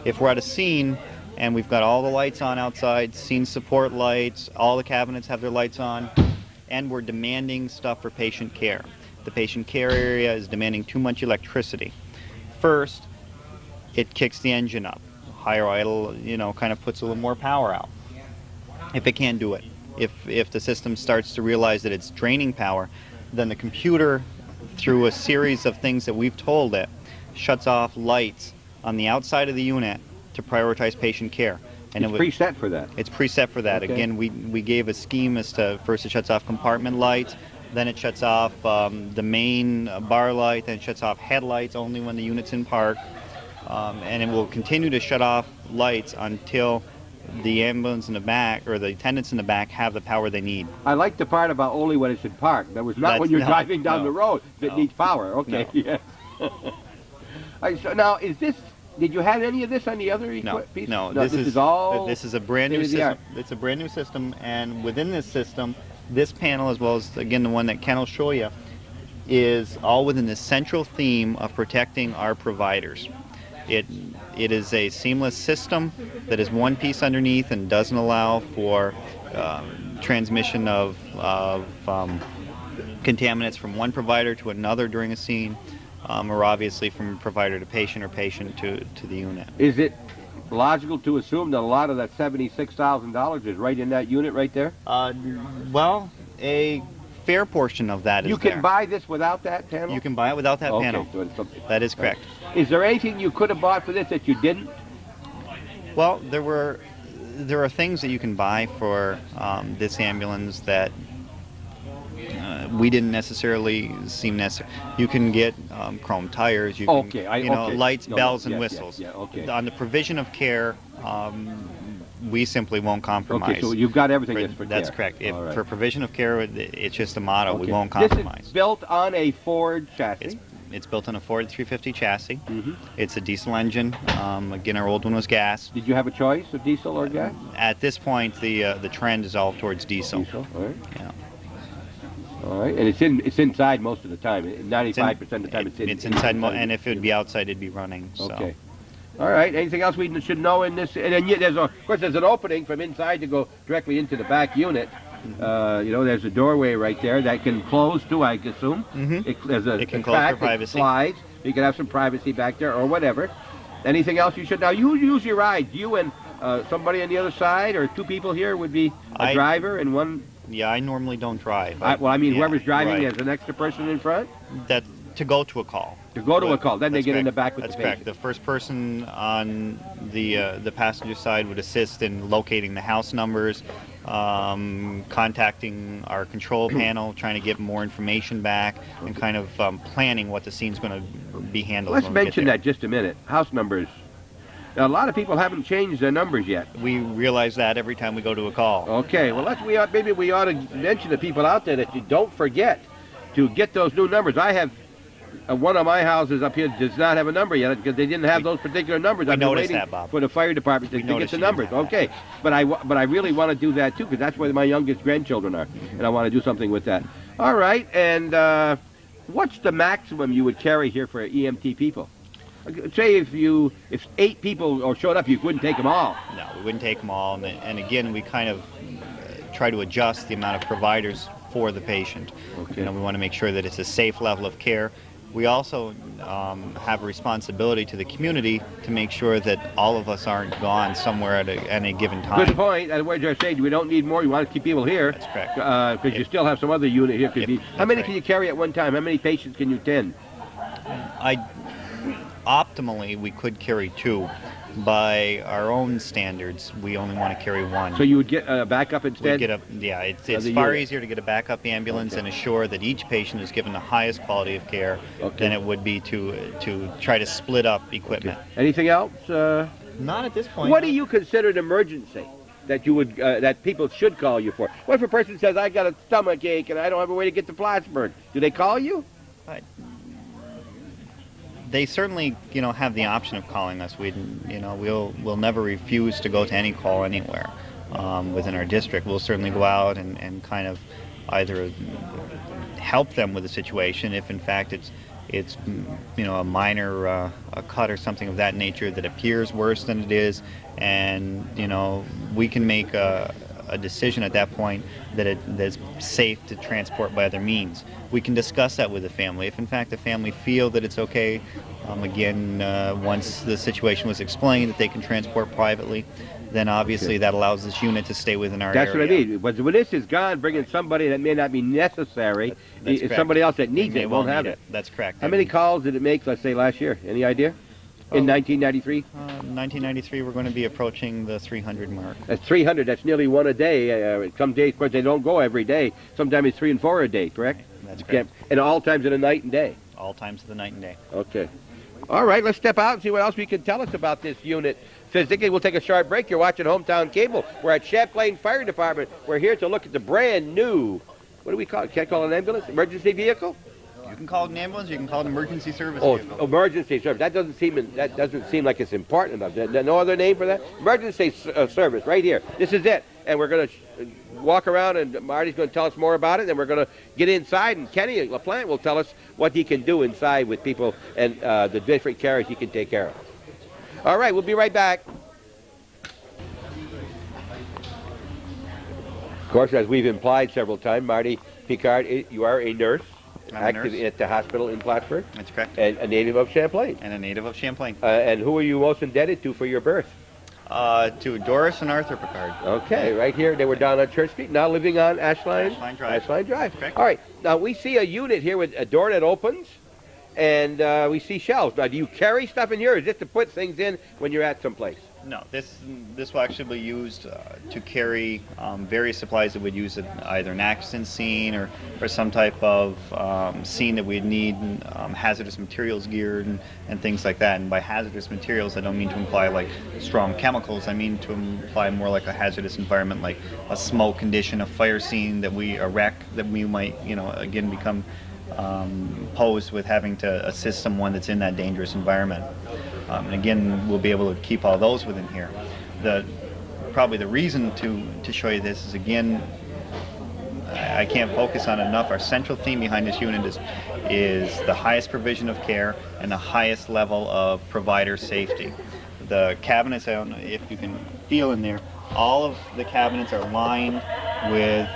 If we're at a scene and we've got all the lights on outside, scene support lights, all the cabinets have their lights on, and we're demanding stuff for patient care. The patient care area is demanding too much electricity. First, it kicks the engine up. Higher idle, kind of puts a little more power out. If it can't do it. If the system starts to realize that it's draining power, then the computer, through a series of things that we've told it, shuts off lights on the outside of the unit to prioritize patient care. And it's preset for that. It's preset for that. Okay. Again, we gave a scheme as to first it shuts off compartment lights, Then it shuts off the main bar light, then it shuts off headlights only when the unit's in park. And it will continue to shut off lights until the ambulance in the back or the attendants in the back have the power they need. I like the part about only when it's in park. That was not That's when you're not- driving down no, the road that needs power. Okay, No. yes. All right, so now, did you have any of this on the other piece? No, this is all this is a brand new state-of-the-art. system. It's a brand new system, and within this system, this panel, as well as again the one that Ken will show you, is all within the central theme of protecting our providers. It is a seamless system that is one piece underneath and doesn't allow for transmission of contaminants from one provider to another during a scene, or obviously from provider to patient or patient to the unit. Is it logical to assume that a lot of that $76,000 is right in that unit right there? Well, a fair portion of that is You can buy this without that panel? You can buy it without that Okay, panel. so it's something. That is correct. Is there anything you could have bought for this that you didn't? Well, there are things that you can buy for this ambulance that we didn't necessarily seem necessary. You can get chrome tires. You can, lights, bells, and whistles. On the provision of care, we simply won't compromise. Okay, so you've got everything for That's care. correct. All right. For provision of care, it's just a motto. We Okay. won't compromise. This is built on a Ford chassis. It's built on a Ford 350 chassis. It's a diesel engine. Again, our old one was gas. Did you have a choice of diesel or gas? At this point, the trend is all towards diesel. Diesel, all right. Yeah. All right, and it's inside most of the time. 95% of the time It's inside, and if it would be outside, it'd be running. So. Okay. All right. Anything else we should know in this? And then of course, there's an opening from inside to go directly into the back unit. There's a doorway right there that can close too, I assume. It can close for privacy. Slides. You can have some privacy back there or whatever. Anything else you should know? You usually ride. You and somebody on the other side, or two people here would be a driver and one. Yeah, I normally don't drive. Whoever's driving right. has an extra person in front. That to go to a call. To go to a call, then they get correct. in the back with That's the correct. patient. The first person on the passenger side would assist in locating the house numbers, contacting our control panel, trying to get more information back, and kind of planning what the scene's going to be handled. Let's when we get mention there. that just a minute. House numbers. Now, a lot of people haven't changed their numbers yet. We realize that every time we go to a call. Okay, well, maybe we ought to mention to people out there that you don't forget to get those new numbers. I have one of my houses up here does not have a number yet because they didn't have those particular numbers. I've been noticed waiting that, Bob. for the fire department to get noticed the you didn't numbers. have Okay, but I really want to do that too because that's where my youngest grandchildren are, and I want to do something with that. All right, and what's the maximum you would carry here for EMT people? Say if 8 people showed up, you wouldn't take them all. No, we wouldn't take them all, and again, we kind of try to adjust the amount of providers for the patient. Okay. We want to make sure that it's a safe level of care. We also have a responsibility to the community to make sure that all of us aren't gone somewhere at any given time. Good point. And what you're saying, we don't need more. You want to keep people here. That's correct. Because you still have some other unit here. How many can you carry at one time? How many patients can you tend? Optimally, we could carry 2. By our own standards, we only want to carry 1. So you would get a backup instead? It's far easier to get a backup ambulance and assure that each patient is given the highest quality of care than it would be to try to split up equipment. Okay. Anything else? Not at this point. What do you consider an emergency that you would that people should call you for? What if a person says, I got a stomach ache and I don't have a way to get to Plattsburgh? Do they call you? They certainly, have the option of calling us. We'll never refuse to go to any call anywhere within our district. We'll certainly go out and kind of either help them with the situation if, in fact, it's a minor a cut or something of that nature that appears worse than it is, and we can make a decision at that point that's safe to transport by other means. We can discuss that with the family. If in fact the family feel that it's okay, once the situation was explained that they can transport privately, then obviously that allows this unit to stay within our area. That's what I mean. But when this is gone, bringing somebody that may not be necessary, That's correct. somebody else that needs it won't have it. That's correct. How many calls did it make, let's say, last year? Any idea? in 1993? 1993, we're going to be approaching the 300 mark. That's 300. That's nearly one a day. Some days, of course, they don't go every day. Sometimes it's 3 and 4 a day, correct? That's correct. And all times of the night and day? All times of the night and day. Okay. All right, let's step out and see what else you can tell us about this unit. Physically, we'll take a short break. You're watching Hometown Cable. We're at Champlain Fire Department. We're here to look at the brand new, what do we call it? Can't call it an ambulance? Emergency vehicle? You can call it an ambulance. You can call it an emergency service vehicle. Emergency service. That doesn't seem like it's important enough. No other name for that? Emergency service, right here. This is it. And we're going to walk around, and Marty's going to tell us more about it. And we're going to get inside, and Kenny LaPlante will tell us what he can do inside with people and the different carriers he can take care of. All right, we'll be right back. Of course, as we've implied several times, Marty Picard, you are a nurse. Active at the hospital in Plattsburgh? That's correct. And a native of Champlain? And a native of Champlain. And who are you most indebted to for your birth? To Doris and Arthur Picard. Okay, right here. They were down on Church Street, now living on Ashline Drive. Ashline Drive. Correct. All right, now we see a unit here with a door that opens, and we see shelves. Now, do you carry stuff in here, or is this to put things in when you're at some place? No, this will actually be used to carry various supplies that we'd use at either an accident scene or some type of scene that we'd need hazardous materials geared and things like that. And by hazardous materials, I don't mean to imply like strong chemicals. I mean to imply more like a hazardous environment, like a smoke condition, a fire scene, a wreck that we might, again become posed with having to assist someone that's in that dangerous environment. And again, we'll be able to keep all those within here. Probably the reason to show you this is, again, I can't focus on it enough. Our central theme behind this unit is the highest provision of care and the highest level of provider safety. The cabinets, I don't know if you can feel in there, all of the cabinets are lined with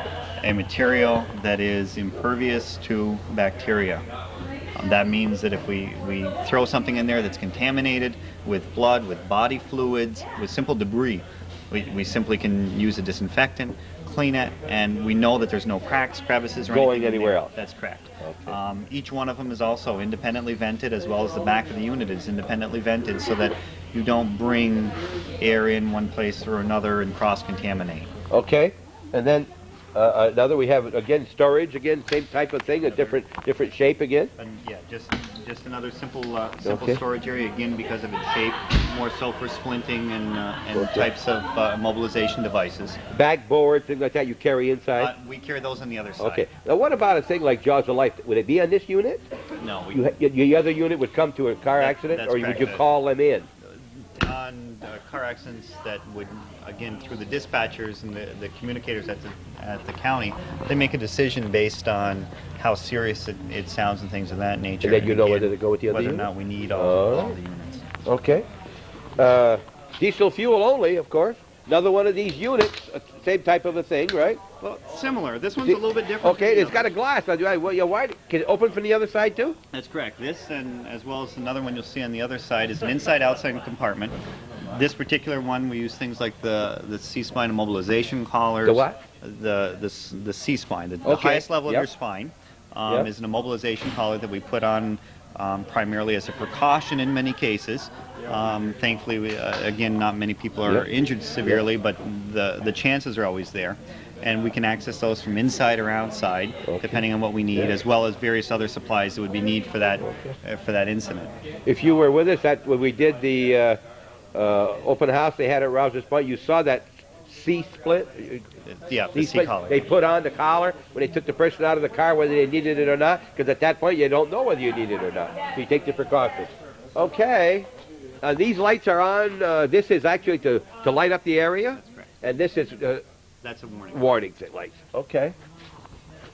a material that is impervious to bacteria. That means that if we throw something in there that's contaminated with blood, with body fluids, with simple debris, we simply can use a disinfectant, clean it, and we know that there's no cracks, crevices, or going anywhere else. That's correct. Okay. Each one of them is also independently vented, as well as the back of the unit is independently vented, so that you don't bring air in one place or another and cross-contaminate. Okay, and then another, we have, again, storage, again, same type of thing, a different shape again? And yeah, just another simple Okay. storage area, again, because of its shape, more so for splinting and types of mobilization devices. Backboard, things like that you carry inside? We carry those on the other side. Okay. Now, what about a thing like Jaws of Life? Would it be on this unit? No. Your other unit would come to a car accident, or would you call them in? On car accidents that would, again, through the dispatchers and the communicators at the county, they make a decision based on how serious it sounds and things of that nature. And then you know whether to go with the other whether unit? or not we need all the units. Okay. Diesel fuel only, of course. Another one of these units, same type of a thing, right? Well, similar. This one's a little bit different. Okay, it's got a glass. Why? Can it open from the other side too? That's correct. This, and as well as another one you'll see on the other side, is an inside-outside compartment. This particular one, we use things like the C-spine immobilization collars. The what? The C-spine, the highest level of your spine, is an immobilization collar that we put on primarily as a precaution in many cases. Thankfully, again, not many people are injured severely, but the chances are always there. And we can access those from inside or outside, depending on what we need, as well as various other supplies that would be needed for that incident. If you were with us when we did the open house they had at Rouse's Point, you saw that C-split? Yeah, the C-collar. They put on the collar when they took the person out of the car, whether they needed it or not, because at that point you don't know whether you need it or not. So you take the precautions. Okay. These lights are on. This is actually to light up the area? That's correct. And this is... That's a warning. Warning lights. Okay.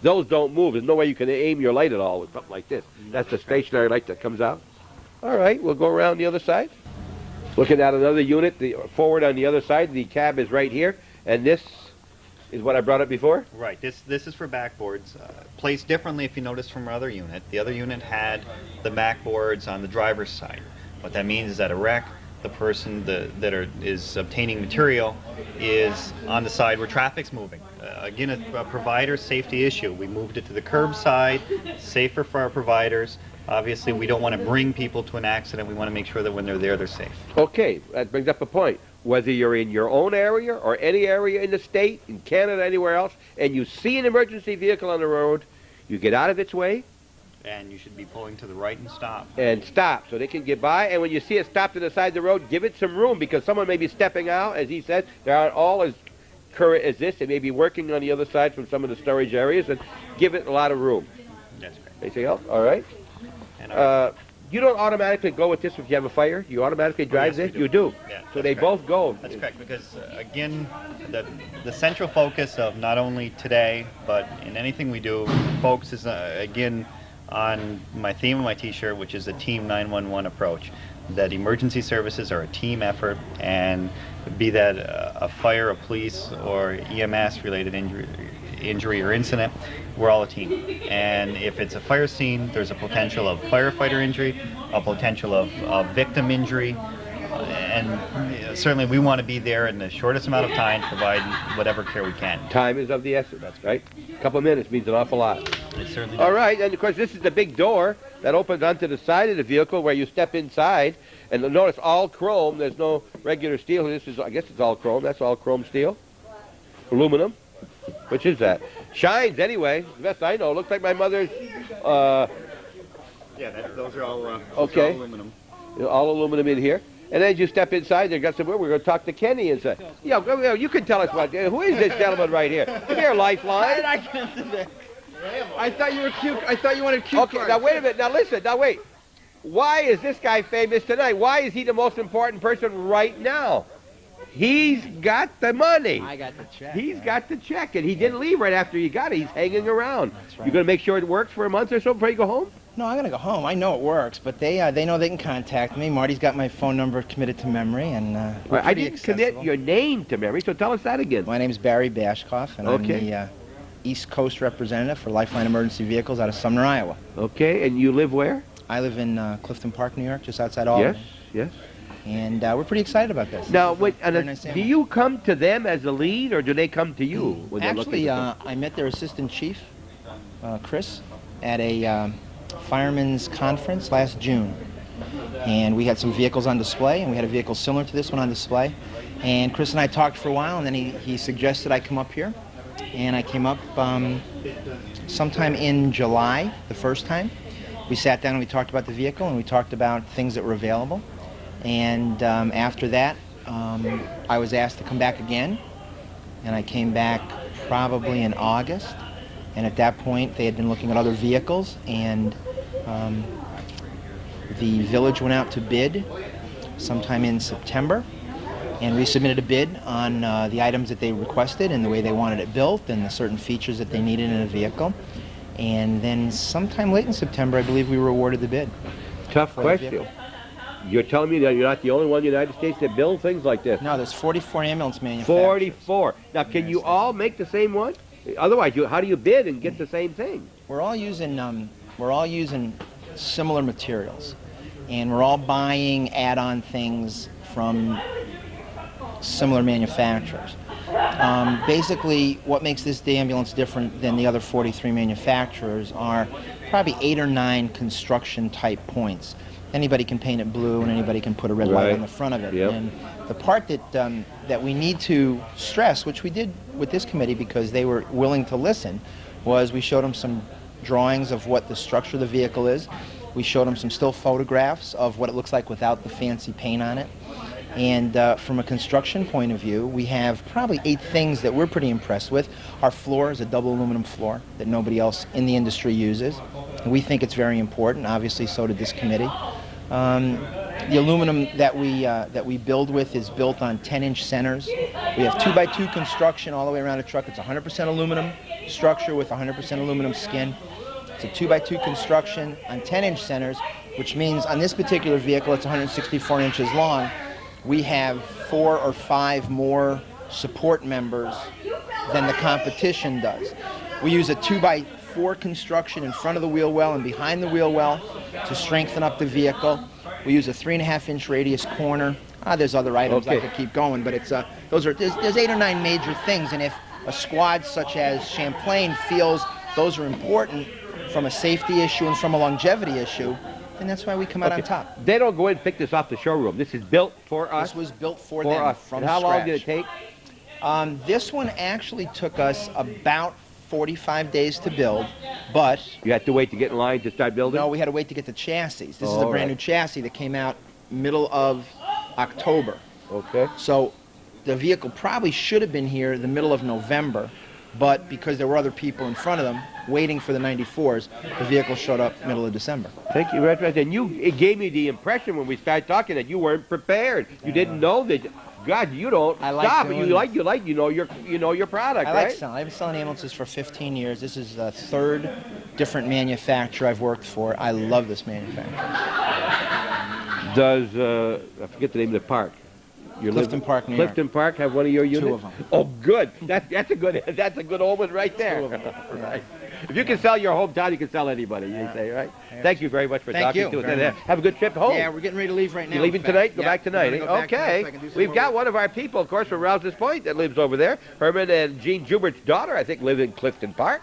Those don't move. There's no way you can aim your light at all with something like this. That's the stationary light that comes out. All right, we'll go around the other side. Looking at another unit, the forward on the other side, the cab is right here, and this is what I brought up before? Right, this is for backboards. Placed differently if you notice from our other unit. The other unit had the backboards on the driver's side. What that means is that a wreck, the person is obtaining material is on the side where traffic's moving. Again, a provider safety issue. We moved it to the curbside, safer for our providers, Obviously, we don't want to bring people to an accident. We want to make sure that when they're there, they're safe. Okay, that brings up a point. Whether you're in your own area or any area in the state, in Canada, anywhere else, and you see an emergency vehicle on the road, you get out of its way. And you should be pulling to the right and stop. And stop, so they can get by. And when you see it stop to the side of the road, give it some room, because someone may be stepping out, as he said. They aren't all as current as this. They may be working on the other side from some of the storage areas, and give it a lot of room. That's great. Anything else? All right. And you don't automatically go with this if you have a fire? You automatically drive yes, this? we do. You do? Yeah, so they correct. both go. That's correct, because again, the central focus of not only today, but in anything we do, focuses again on my theme of my t-shirt, which is a Team 911 approach. That emergency services are a team effort, and be that a fire, a police, or EMS related injury or incident, we're all a team. And if it's a fire scene, there's a potential of firefighter injury, a potential of victim injury, and certainly we want to be there in the shortest amount of time to provide whatever care we can. Time is of the essence. That's right. A couple of minutes means an awful lot. It certainly does. All right, and of course this is the big door that opens onto the side of the vehicle where you step inside. And notice all chrome. There's no regular steel. This is, I guess it's all chrome. That's all chrome steel. Aluminum. Which is that? Shines anyway. The best I know. Looks like my mother's. Yeah, those are all okay. aluminum. All aluminum in here. And as you step inside, they got some. We're going to talk to Kenny and say, "Yeah, you can tell us what. Who is this gentleman right here? Come here, Lifeline." I thought you were cute. I thought you wanted cute. Okay, now wait a minute. Now listen. Now wait. Why is this guy famous tonight? Why is he the most important person right now? He's got the money. I got the check. He's got the check, and he didn't leave right after he got it. He's hanging around. That's right. You going to make sure it works for a month or so before you go home? No, I'm gonna go home. I know it works, but they know they can contact me. Marty's got my phone number committed to memory, and Well, I didn't commit your name to memory, so tell us that again. My name's Barry Bashkoff, and Okay. I'm the East Coast representative for Lifeline Emergency Vehicles out of Sumner, Iowa. Okay, and you live where? I live in Clifton Park, New York, just outside Albany. Yes, yes. And we're pretty excited about this. Now, wait, Very nice do animal. you come to them as a lead, or do they come to you? When they're looking Actually, for I met their assistant chief, Chris, at a firemen's conference last June. And we had some vehicles on display, and we had a vehicle similar to this one on display. And Chris and I talked for a while, and then he suggested I come up here. And I came up sometime in July, the first time. We sat down and we talked about the vehicle, and we talked about things that were available. And after that, I was asked to come back again, and I came back probably in August. And at that point, they had been looking at other vehicles, and the village went out to bid sometime in September, and we submitted a bid on the items that they requested and the way they wanted it built and the certain features that they needed in a vehicle. And then sometime late in September, I believe we were awarded the bid. Tough question. You're telling me that you're not the only one in the United States that builds things like this? No, there's 44 ambulance manufacturers. 44. Now, can you all make the same one? Otherwise, how do you bid and get the same thing? We're all using similar materials, and we're all buying add-on things from similar manufacturers. Basically, what makes this day ambulance different than the other 43 manufacturers are probably 8 or 9 construction type points. Anybody can paint it blue, and anybody can put a red light on the front of it. Yep. And the part that we need to stress, which we did with this committee because they were willing to listen, was we showed them some drawings of what the structure of the vehicle is. We showed them some still photographs of what it looks like without the fancy paint on it. And from a construction point of view, we have probably 8 things that we're pretty impressed with. Our floor is a double aluminum floor that nobody else in the industry uses. And we think it's very important. Obviously, so did this committee. The aluminum that we build with is built on 10-inch centers. We have 2x2 construction all the way around the truck. It's 100% aluminum structure with 100% aluminum skin. It's a 2x2 construction on 10-inch centers, which means on this particular vehicle, it's 164 inches long. We have 4 or 5 more support members than the competition does. We use a 2x4 construction in front of the wheel well and behind the wheel well to strengthen up the vehicle. We use a 3.5-inch radius corner. There's other items I could keep going, but it's there's 8 or 9 major things. And if a squad such as Champlain feels those are important from a safety issue and from a longevity issue, and that's why we come out on top. They don't go in and pick this off the showroom. This is built for us? This was built for them us. from and how scratch. long did it take? This one actually took us about 45 days to build, but... You had to wait to get in line to start building? No, we had to wait to get the chassis. This is a brand new chassis that came out middle of October. Okay. So the vehicle probably should have been here the middle of November, but because there were other people in front of them waiting for the 94s, the vehicle showed up middle of December. Thank you, Red. And it gave me the impression when we started talking that you weren't prepared. You didn't know that. God, you don't stop. You know your product, I right? like selling. I've been selling ambulances for 15 years. This is the third different manufacturer I've worked for. I love this manufacturer. Does I forget the name of the park? Clifton Park, New York. Clifton Park have one of your units? 2 of them. Oh, good. That's a good omen right there. 2 of them. Right. If you can sell your hometown, you can sell anybody. You say, right? Thank you very much for talking to us. Have a good trip home. Yeah, we're getting ready to leave right now. You leaving tonight? Go back tonight. Go back okay. tonight so I can do some We've more got work. one of our people, of course, from Rouse's Point that lives over there. Herman and Jean Jubert's daughter, I think, live in Clifton Park.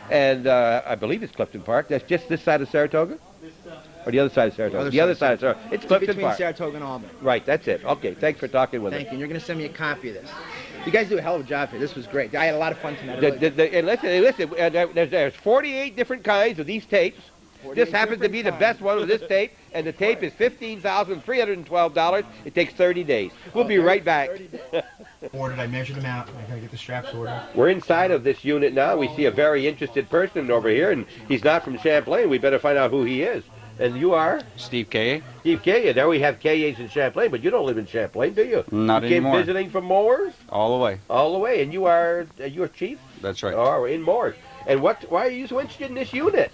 And I believe it's Clifton Park. That's just this side of Saratoga? Or the other side of Saratoga? The other side of Saratoga. It's Clifton between Park. Saratoga and Albany. Right, that's it. Okay, thanks for talking with us. Thank you. And you're going to send me a copy of this. You guys do a hell of a job here. This was great. I had a lot of fun tonight. And listen, there's 48 different kinds of these tapes. This happens to be the best one with this tape, and the tape is $15,312. It takes 30 days. We'll be right back. Ordered. I measured them out. I got to get the straps ordered. We're inside of this unit now. We see a very interested person over here, and he's not from Champlain. We better find out who he is. And you are? Steve K. Steve K. There we have KAs in Champlain, but you don't live in Champlain, do you? Not you anymore. Came visiting from Moores? All the way. All the way. And you are chief? That's right. Oh, in Moores. And why are you so interested in this unit?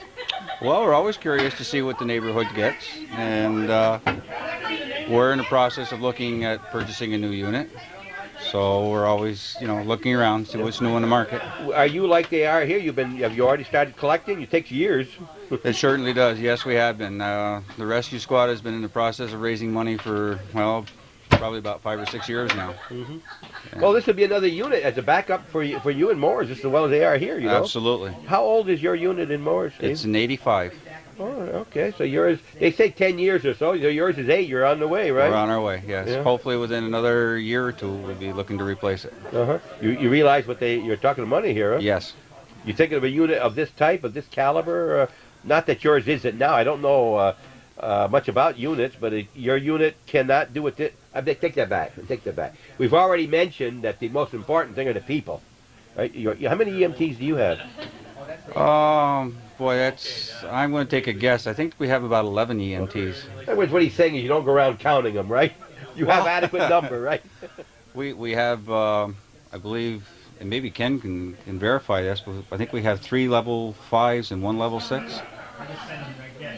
Well, we're always curious to see what the neighborhood gets, and we're in the process of looking at purchasing a new unit. So we're always, looking around, see what's new in the market. Are you like they are here? Have you already started collecting? It takes years. It certainly does. Yes, we have been. The rescue squad has been in the process of raising money for, probably about 5 or 6 years now. Mm-hmm. Yeah. Well, this would be another unit as a backup for you in Moores, just as well as they are here, Absolutely. How old is your unit in Moores, Steve? It's an 85. Oh, okay. So yours, they say 10 years or so. Yours is 8. You're on the way, right? We're on our way, yes. Yeah. Hopefully within another year or two, we'll be looking to replace it. Uh-huh. You realize you're talking money here, huh? Yes. You thinking of a unit of this type, of this caliber? Not that yours isn't now. I don't know much about units, but your unit cannot do it. Take that back. We've already mentioned that the most important thing are the people, right? How many EMTs do you have? Boy, I'm going to take a guess. I think we have about 11 EMTs. What he's saying is you don't go around counting them, right? You have adequate number, right? We have, I believe, and maybe Ken can verify this, but I think we have 3 level 5s and 1 level 6.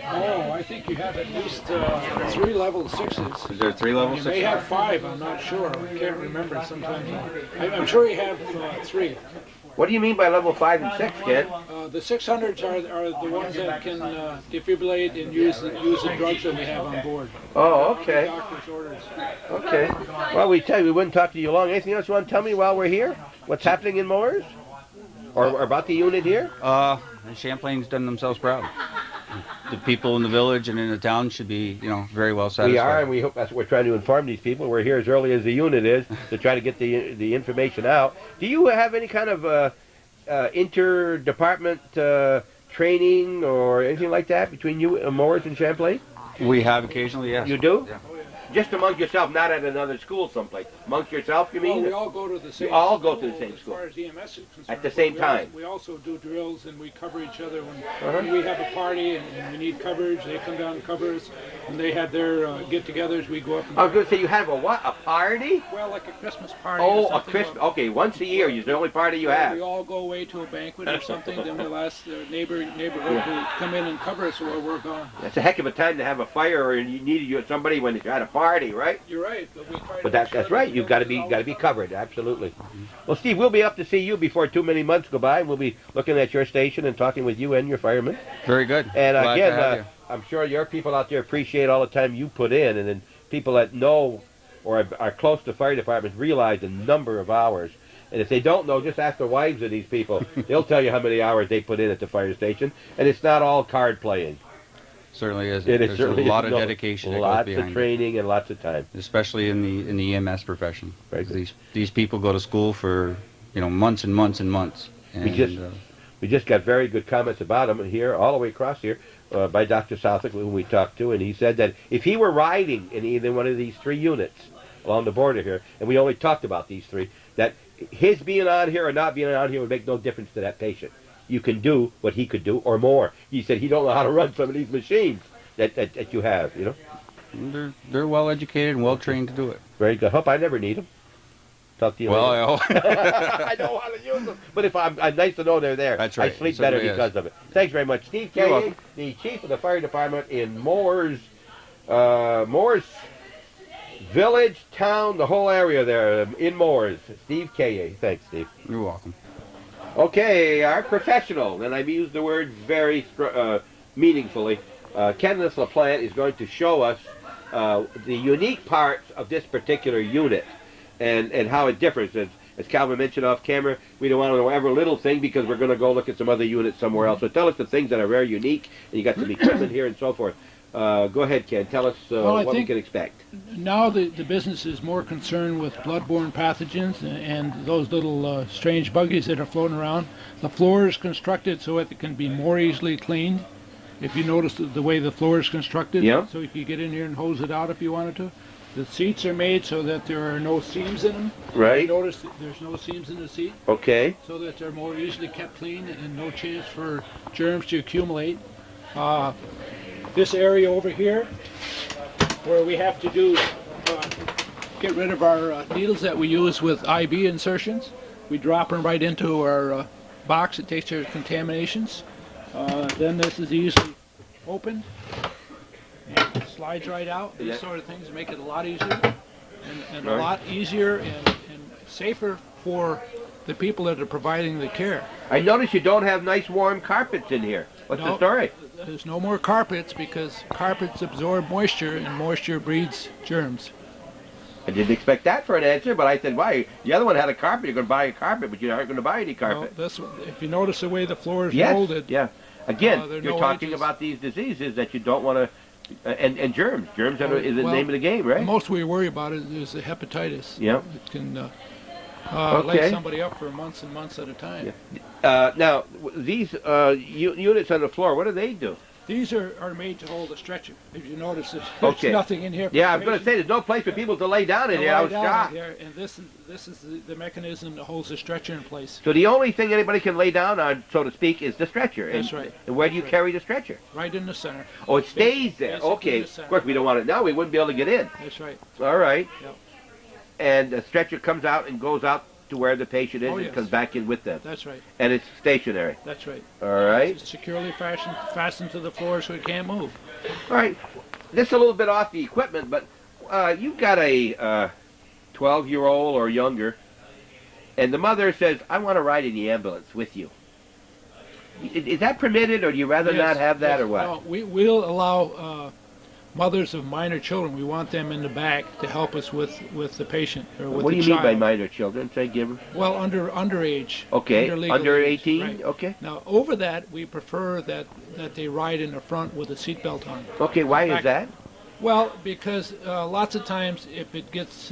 Oh, I think you have at least 3 level 6s. Is there 3 level 6s? You may have 5, I'm not sure. I can't remember sometimes. I'm sure you have 3. What do you mean by level 5 and 6, Ken? The 600s are the ones that can defibrillate and use the drugs that we have on board. Oh, okay. Doctor's orders. Okay. Well, we wouldn't talk to you long. Anything else you want to tell me while we're here? What's happening in Moores? Or about the unit here? Champlain's done themselves proud. The people in the village and in the town should be, very well satisfied. We are, and we hope that's what we're trying to inform these people. We're here as early as the unit is to try to get the information out. Do you have any kind of inter-department training or anything like that between you and Moores and Champlain? We have occasionally, yes. You do? Yeah. Just among yourself, not at another school someplace. Amongst yourself, you mean? Well, we all go to the same You all go to the same as school. far as EMS is concerned. At the same time. We also do drills and we cover each other. When we have a party and we need coverage, they come down and cover us. When they have their get-togethers, we go up and... I was going to say, you have a what? A party? Well, like a Christmas party. Oh, a Christmas. Okay, once a year. It's the only party you have. We all go away to a banquet or something. Then we'll ask the neighborhood to come in and cover us while we're gone. That's a heck of a time to have a fire, or you need somebody when you're at a party, right? You're right, but we try But that's right. You've got to be covered. Absolutely. Well, Steve, we'll be up to see you before too many months go by, and we'll be looking at your station and talking with you and your firemen. Very good. And Glad to have again, you. I'm sure your people out there appreciate all the time you put in, and then people that know or are close to fire departments realize the number of hours And if they don't know, just ask the wives of these people. They'll tell you how many hours they put in at the fire station. And it's not all card playing. Certainly is. It is There's certainly a lot of no, dedication that lots goes behind of training and lots of time. especially in the EMS profession. Right. These people go to school for months and months and months. And, We just got very good comments about him here, all the way across here, by Dr. Southwick, whom we talked to, and he said that if he were riding in either one of these 3 units along the border here, and we only talked about these 3, that his being on here or not being on here would make no difference to that patient. You can do what he could do or more. He said he don't know how to run some of these machines that you have, They're well educated and well trained to do it. Very good. Hope I never need them. Talk to you later. Well, I know how to use them. But if I'm nice to know they're there. That's right. I sleep It better certainly because is. of it. Thanks very much. Steve You're Kaye, welcome. the chief of the fire department in Moores Village, town, the whole area there in Moores. Steve Kaye. Thanks, Steve. You're welcome. Okay, our professional, and I've used the word very meaningfully, Kenneth LaPlante is going to show us the unique parts of this particular unit and how it differs. As Calvin mentioned off camera, we don't want to know every little thing because we're going to go look at some other units somewhere else. So tell us the things that are very unique, and you got some equipment here and so forth. Go ahead, Ken. Tell us what we can expect. Now the business is more concerned with bloodborne pathogens and those little strange buggies that are floating around. The floor is constructed so it can be more easily cleaned. If you notice the way the floor is constructed, so you can get in here and hose it out if you wanted to. The seats are made so that there are no seams in them. Right. You notice that there's no seams in the seat. Okay. So that they're more easily kept clean and no chance for germs to accumulate. This area over here, where we have to get rid of our needles that we use with IB insertions, we drop them right into our box. It takes care of contaminations. Then this is easily opened and it slides right out. These sort of things make it a lot easier and a lot easier and safer for the people that are providing the care. I notice you don't have nice warm carpets in here. What's the story? There's no more carpets because carpets absorb moisture and moisture breeds germs. I didn't expect that for an answer, but I said, why? The other one had a carpet. You're going to buy a carpet, but you aren't going to buy any carpet. If you notice the way the floor is Yes, molded. yeah. Again, there are you're no talking edges. about these diseases that you don't want to, and germs. Germs is the name of the game, right? The most we worry about is the hepatitis. Yep. It can Okay. lay somebody up for months and months at a time. Now, these units on the floor, what do they do? These are made to hold a stretcher. If you notice, there's Okay. nothing in here. For Yeah, the I'm going to patient say there's no place for people to lay down in to here. I lie was down in shocked. here, and this is the mechanism that holds the stretcher in place. So the only thing anybody can lay down on, so to speak, is the stretcher. That's and, right. And where do you carry the stretcher? Right in the center. Oh, it stays there. Basically Okay. the Of center. course, we don't want it now. We wouldn't be able to get in. That's right. All right. Yep. And the stretcher comes out and goes out to where the patient is Oh, and yes. comes back in with them. That's right. And it's stationary. That's right. All right. It's securely fastened to the floor so it can't move. All right. This is a little bit off the equipment, but you've got a 12-year-old or younger, and the mother says, I want to ride in the ambulance with you. Is that permitted, or do you rather Yes, not have that, yes. or what? No, we'll allow mothers of minor children. We want them in the back to help us with the patient or with What do the you mean by child. minor children? Say, give them. Well, underage. Okay, legal under age, 18? right. Okay. Now, over that, we prefer that they ride in the front with a seatbelt on. Okay, why is Back- that? Well, because lots of times if it gets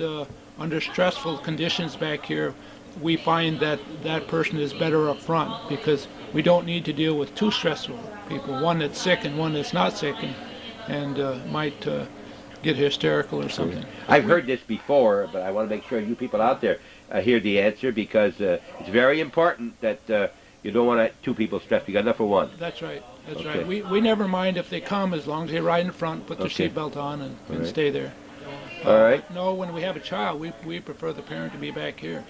under stressful conditions back here, we find that that person is better up front because we don't need to deal with two stressful people, one that's sick and one that's not sick, and might get hysterical or something. I've heard this before, but I want to make sure you people out there hear the answer because it's very important that you don't want two people stressed. You got enough for one. That's right. That's Okay. right. We never mind if they come as long as they ride in front, put their Okay. seatbelt on, and right. stay there. All right. No, when we have a child, we prefer the parent to be back here.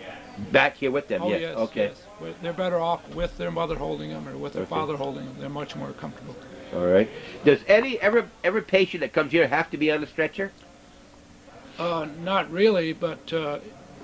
Back here with them, Oh, yes. yes. Okay. Yes. They're better off with their mother holding them or with their Okay. father holding them. They're much more comfortable. All right. Does every patient that comes here have to be on a stretcher? Not really, but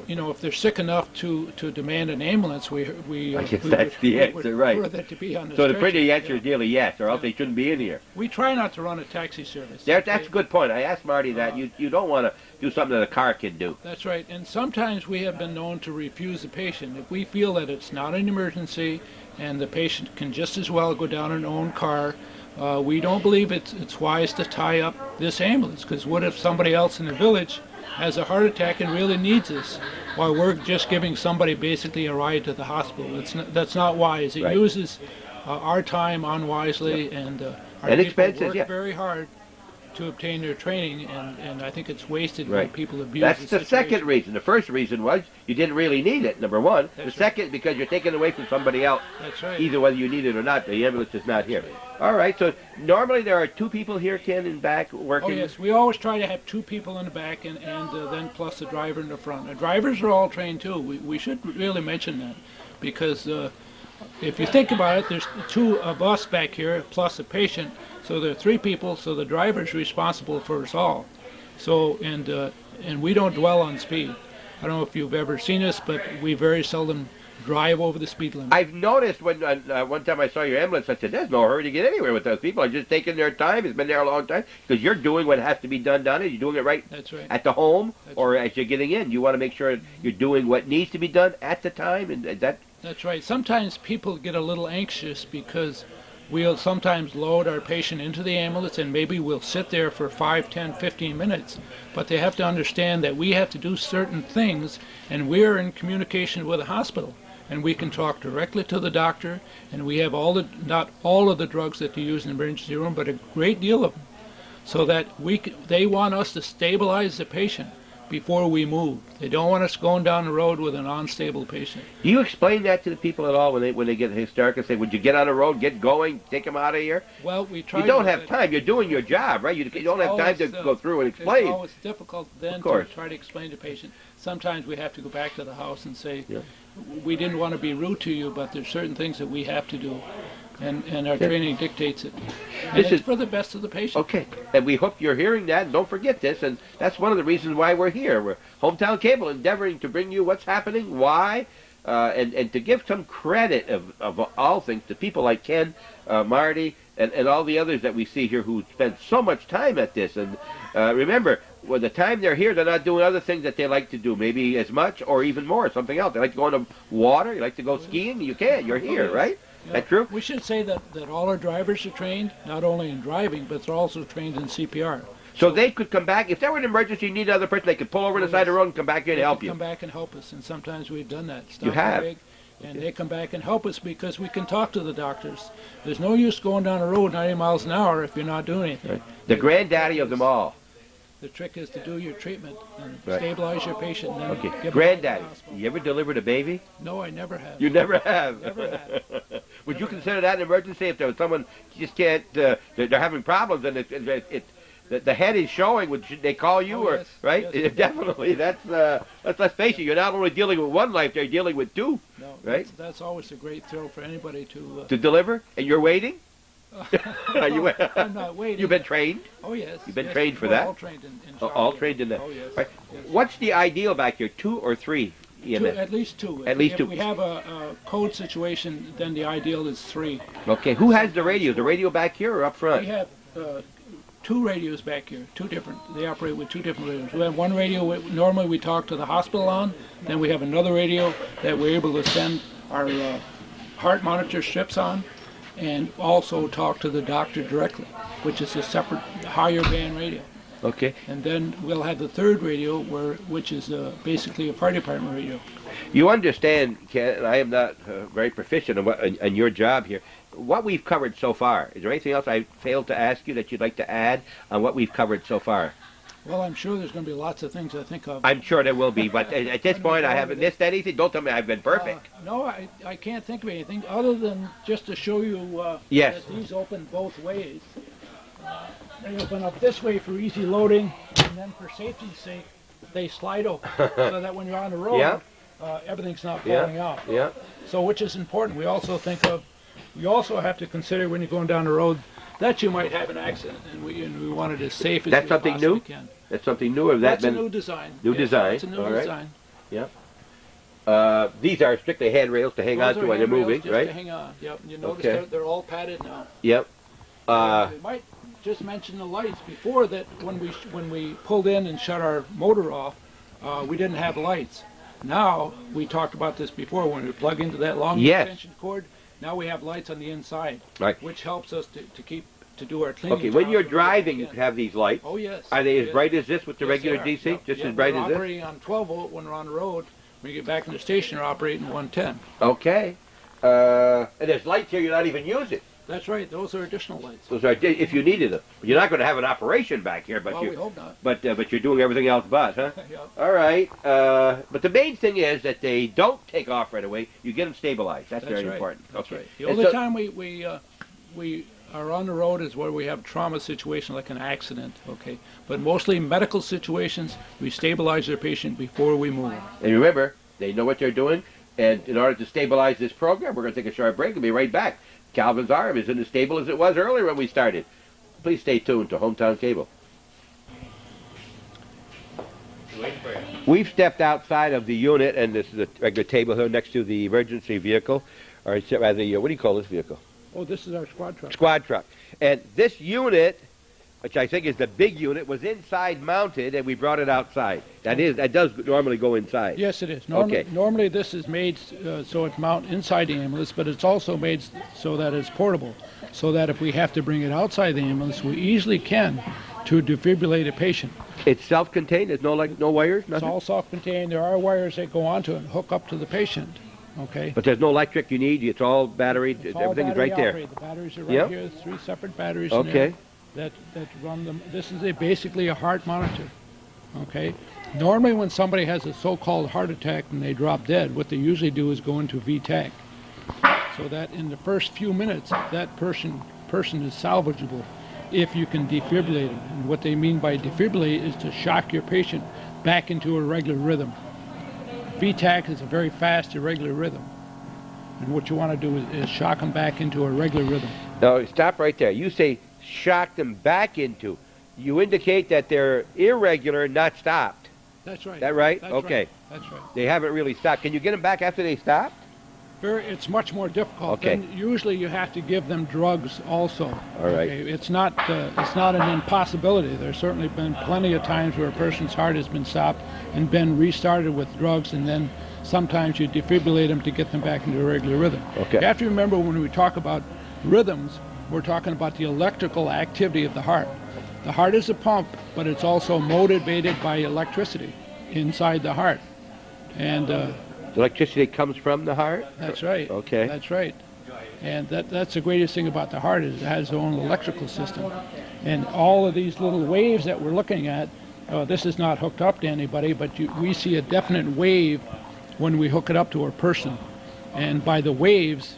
you know, if they're sick enough to demand an ambulance, I guess that's the answer, right. prefer that to be on the So the stretcher. pretty answer is nearly yes, or else they shouldn't be in here. We try not to run a taxi service. That's a good point. I asked Marty that. You don't want to do something that a car can do. That's right. And sometimes we have been known to refuse the patient. If we feel that it's not an emergency and the patient can just as well go down in their own car, we don't believe it's wise to tie up this ambulance, because what if somebody else in the village has a heart attack and really needs this, while we're just giving somebody basically a ride to the hospital? That's not wise. It Right. uses our time unwisely, and our And people expenses, work yeah. very hard to obtain their training, and I think it's wasted when Right. people abuse That's the the situation. second reason. The first reason was you didn't really need it, number one. The second, because you're taking it away from somebody else. That's right. Either whether you need it or not, the ambulance is not here. All right, so normally there are two people here, Ken, in back working. Oh yes, we always try to have two people in the back and then plus the driver in the front. The drivers are all trained too. We should really mention that, because if you think about it, there's two of us back here plus a patient, so there are three people. So the driver's responsible for us all. So and we don't dwell on speed. I don't know if you've ever seen us, but we very seldom drive over the speed limit. I've noticed when one time I saw your ambulance, I said, there's no hurry to get anywhere with those people. They're just taking their time. It's been there a long time. Because you're doing what has to be done. You're doing it right, That's right. at the home or as you're getting in. You want to make sure you're doing what needs to be done at the time. And That's right. Sometimes people get a little anxious because we'll sometimes load our patient into the ambulance and maybe we'll sit there for 5, 10, 15 minutes. But they have to understand that we have to do certain things, and we're in communication with the hospital. And we can talk directly to the doctor, and we have not all of the drugs that they use in the emergency room, but a great deal of them, so that they want us to stabilize the patient before we move. They don't want us going down the road with an unstable patient. do you explain that to the people at all when they get hysterical and say, would you get on the road, get going, take them out of here? Well, we try. You don't to, have time. You're doing your job, right? You don't have time to go through and It's explain. always difficult then Of to course. try to explain to the patient. Sometimes we have to go back to the house and say, Yeah. we didn't want to be rude to you, but there's certain things that we have to do, and our Yeah. training dictates it. And This it's is- for the best of the patient. Okay, and we hope you're hearing that, and don't forget this, and that's one of the reasons why we're here. We're Hometown Cable, endeavoring to bring you what's happening, why, and to give some credit of all things to people like Ken, Marty, and all the others that we see here who spend so much time at this. And remember, when the time they're here, they're not doing other things that they like to do, maybe as much or even more, something else. They like to go into water, you like to go skiing, you can, you're here, yes. right? Yeah. That true? We should say that all our drivers are trained, not only in driving, but they're also trained in CPR. So they could come back, if there were an emergency, you need another person, they could pull over to the side of the road and come back here and They help can you. come back and help us, and sometimes we've done that. You Stop the have. rig, and they come back and help us because we can talk to the doctors. There's no use going down the road 90 miles an hour if you're not doing anything. Right. The granddaddy of them all. The trick is to do your treatment and Right. stabilize your patient. And then Okay, get them granddaddy, out of the hospital. you ever delivered a baby? No, I never have. You never have. Never have. Would you consider that an emergency if there was someone just can't? They're having problems and the head is showing. Would they call you Oh, or yes, right? yes. Definitely. Let's face it. You're not only dealing with one life, they're dealing with two. No, right? That's always a great thrill for anybody to. To deliver, and you're waiting. Are you? I'm not waiting. You've been trained. Oh yes. You've been yes, trained for we're that. All trained in All shocking. trained in that. Oh yes. Right. yes. What's the ideal back here? 2 or 3 EMS? At least two. At least if two. we have a code situation, then the ideal is 3. Okay. Who has the radio? The radio back here or up front? We have 2 radios back here, 2 different. They operate with 2 different radios. We have one radio normally we talk to the hospital on. Then we have another radio that we're able to send our heart monitor strips on, and also talk to the doctor directly, which is a separate higher band radio. Okay. And then we'll have the 3rd radio, which is basically a fire department radio. You understand, Ken, and I am not very proficient in your job here, what we've covered so far. Is there anything else I failed to ask you that you'd like to add on what we've covered so far? Well, I'm sure there's going to be lots of things I think of. I'm sure there will be, but at this point I haven't missed anything. Don't tell me I've been perfect. No, I can't think of anything other than just to show you Yes. that these open both ways. They open up this way for easy loading, and then for safety's sake, they slide open so that when you're on the road, Yeah. Everything's not Yeah. falling off. Yeah. So which is important. We also have to consider when you're going down the road that you might have an accident, and we want it as safe as That's we something possibly new? can. That's something new, or That's that a been new design. New Yes, design. That's a new All right. design. Yep. These are strictly handrails to hang on to when they're moving, just right? to hang on. Yep. You notice Okay. they're all padded now. Yep. We might just mention the lights. Before that, when we pulled in and shut our motor off, we didn't have lights. Now, we talked about this before, when we plug into that long extension cord, now we have lights on the inside, Right. which helps us to do our cleaning. Okay, when jobs you're we driving, you can. have these lights. Oh, yes. Are they as Yes. bright as this with the Yes, regular they are. DC? Yep, Just yep. as bright We're as this? operating on 12 volt when we're on the road. When you get back in the station, we're operating 110. Okay. And there's lights here you're not even using. That's right. Those are additional lights. Those are if you needed them. You're not going to have an operation back here, but Well, you. we hope not. But you're doing everything else but, huh? Yep. All right. But the main thing is that they don't take off right away. You get them stabilized. That's very right. important. That's Okay. right. The And only so- time we are on the road is where we have trauma situation like an accident, okay? But mostly medical situations, we stabilize their patient before we move. And remember, they know what they're doing. And in order to stabilize this program, we're going to take a short break and be right back. Calvin's arm isn't as stable as it was earlier when we started. Please stay tuned to Hometown Cable. We've stepped outside of the unit, and this is a regular table here next to the emergency vehicle, or rather, what do you call this vehicle? Oh, this is our squad truck. Squad truck. And this unit, which I think is the big unit, was inside mounted, and we brought it outside. That does normally go inside. Yes, it is. Okay. Normally this is made so it's mounted inside the ambulance, but it's also made so that it's portable, so that if we have to bring it outside the ambulance, we easily can to defibrillate a patient. It's self-contained. There's no wires, It's nothing. all self-contained. There are wires that go onto it and hook up to the patient. Okay. But there's no electric you need. It's all battery. It's all Everything is battery right there. operated. The batteries are right Yep. here. There's 3 separate batteries Okay. in there that run them. This is basically a heart monitor. Okay. Normally, when somebody has a so-called heart attack and they drop dead, what they usually do is go into VTAC, so that in the first few minutes, that person is salvageable if you can defibrillate them. And what they mean by defibrillate is to shock your patient back into a regular rhythm. VTAC is a very fast, irregular rhythm. And what you want to do is shock them back into a regular rhythm. Now, stop right there. You say shock them back into. You indicate that they're irregular, not stopped. That's right. Is that right? That's okay. Right. That's right. They haven't really stopped. Can you get them back after they stop? It's much more difficult. Okay. Then usually you have to give them drugs also. All right. Okay? It's not an impossibility. There's certainly been plenty of times where a person's heart has been stopped and been restarted with drugs, and then sometimes you defibrillate them to get them back into a regular rhythm. Okay. You have to remember when we talk about rhythms, we're talking about the electrical activity of the heart. The heart is a pump, but it's also motivated by electricity inside the heart. And The electricity comes from the heart? that's right. Okay. That's right. And that's the greatest thing about the heart is it has its own electrical system. And all of these little waves that we're looking at, this is not hooked up to anybody, but we see a definite wave when we hook it up to a person. And by the waves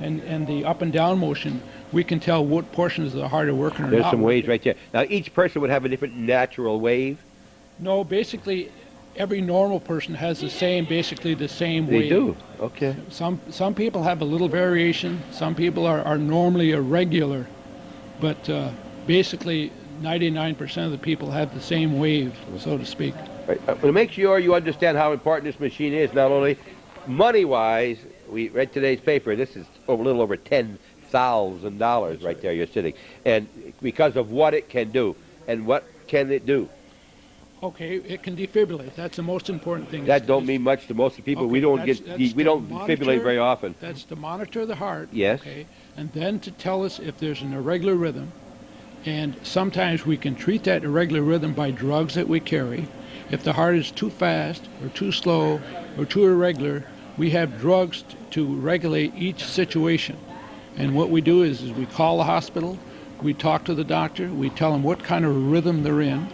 and the up and down motion, we can tell what portions of the heart are working or There's not some working. waves right there. Now, each person would have a different natural wave. No, basically, every normal person has basically the same wave. They do. Okay. Some people have a little variation. Some people are normally irregular, but basically 99% of the people have the same wave, so to speak. Right. To make sure you understand how important this machine is, not only money-wise, we read today's paper, this is a little over $10,000 right there you're sitting. And because of what it can do. And what can it do? Okay, it can defibrillate. That's the most important thing. That don't mean much to most of the people. Okay, We don't that's we don't to defibrillate monitor- very often. That's to monitor the heart. Yes. Okay, and then to tell us if there's an irregular rhythm. And sometimes we can treat that irregular rhythm by drugs that we carry. If the heart is too fast or too slow or too irregular, we have drugs to regulate each situation. And what we do is we call the hospital, we talk to the doctor, we tell him what kind of rhythm they're in,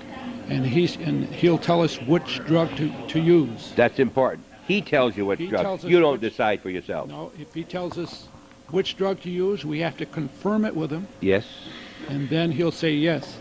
and he'll tell us which drug to use. That's important. He tells you what He drug. tells us You don't which- decide for yourself. No, if he tells us which drug to use, we have to confirm it with him, Yes. and then he'll say, yes,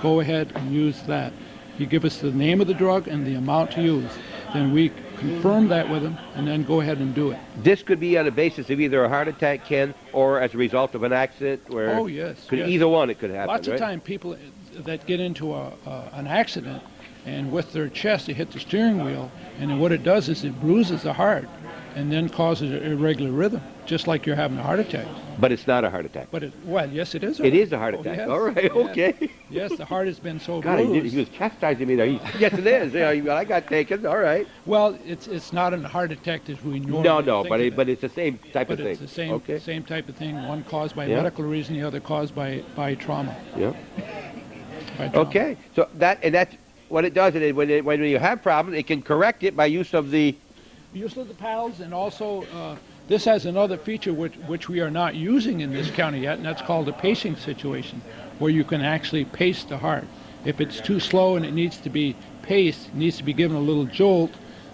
go ahead and use that. He give us the name of the drug and the amount to use. Then we confirm that with him, and then go ahead and do it. This could be on the basis of either a heart attack, Ken, or as a result of an accident where... Oh, yes, Could yes. Either one it could happen, Lots right? of time people that get into an accident, and with their chest they hit the steering wheel, and then what it does is it bruises the heart and then causes an irregular rhythm, just like you're having a heart attack. But it's not a heart attack. But well, yes, it is. It is a heart attack. Yes, All right, yes. okay. Yes, the heart has been so God, bruised. he was chastising me there. Yes, it is. Yeah, I got taken. All right. Well, it's not a heart attack as we normally No, think but of but it's the same type But of thing. it's the same Okay. same type of thing. One caused by Yeah. medical reason, the other caused by trauma. Yeah. By trauma. Okay. So that's what it does. When you have problems, it can correct it by use of the. Use of the paddles, and also this has another feature which we are not using in this county yet, and that's called a pacing situation, where you can actually pace the heart. If it's too slow and it needs to be paced, needs to be given a little jolt,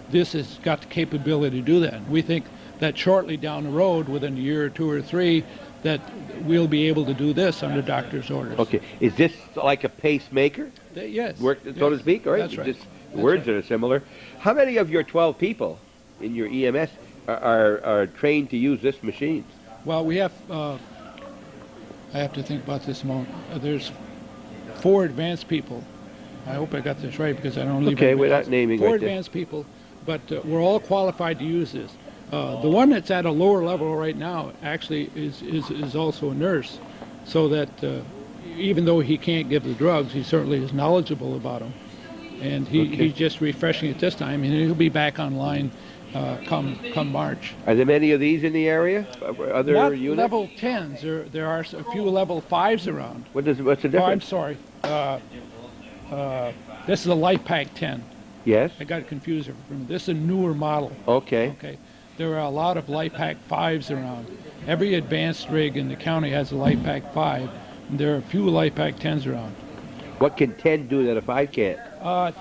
this has got the capability to do that. And we think that shortly down the road, within a year or two or three, that we'll be able to do this under doctor's orders. Okay. Is this like a pacemaker? Yes. Work, so to speak? All right. That's right. Just words that are similar. How many of your 12 people in your EMS are trained to use this machine? Well, we have, I have to think about this a moment. There's 4 advanced people. I hope I got this right because I don't leave Okay, anybody we're else. not naming 4 right there. advanced people, but we're all qualified to use this. The one that's at a lower level right now actually is also a nurse, so that even though he can't give the drugs, he certainly is knowledgeable about them. And he's just refreshing it this time, and he'll be back online come March. Are there many of these in the area? Other Not units? level 10s. There are a few level 5s around. What's the difference? Oh, I'm sorry. This is a Life Pack 10. Yes. I got confused. This is a newer model. Okay. Okay. There are a lot of Life Pack 5s around. Every advanced rig in the county has a Life Pack 5, and there are a few Life Pack 10s around. What can 10 do that a 5 can't?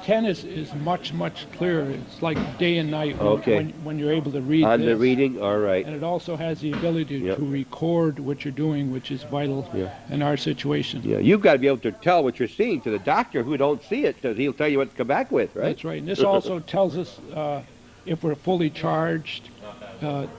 10 is much clearer. It's like day and night when you're able to read On this. the reading? All right. And it also has the ability to record what you're doing, which is vital in our situation. Yeah, you've got to be able to tell what you're seeing to the doctor who don't see it, because he'll tell you what to come back with, right? That's right. And this also tells us if we're fully charged,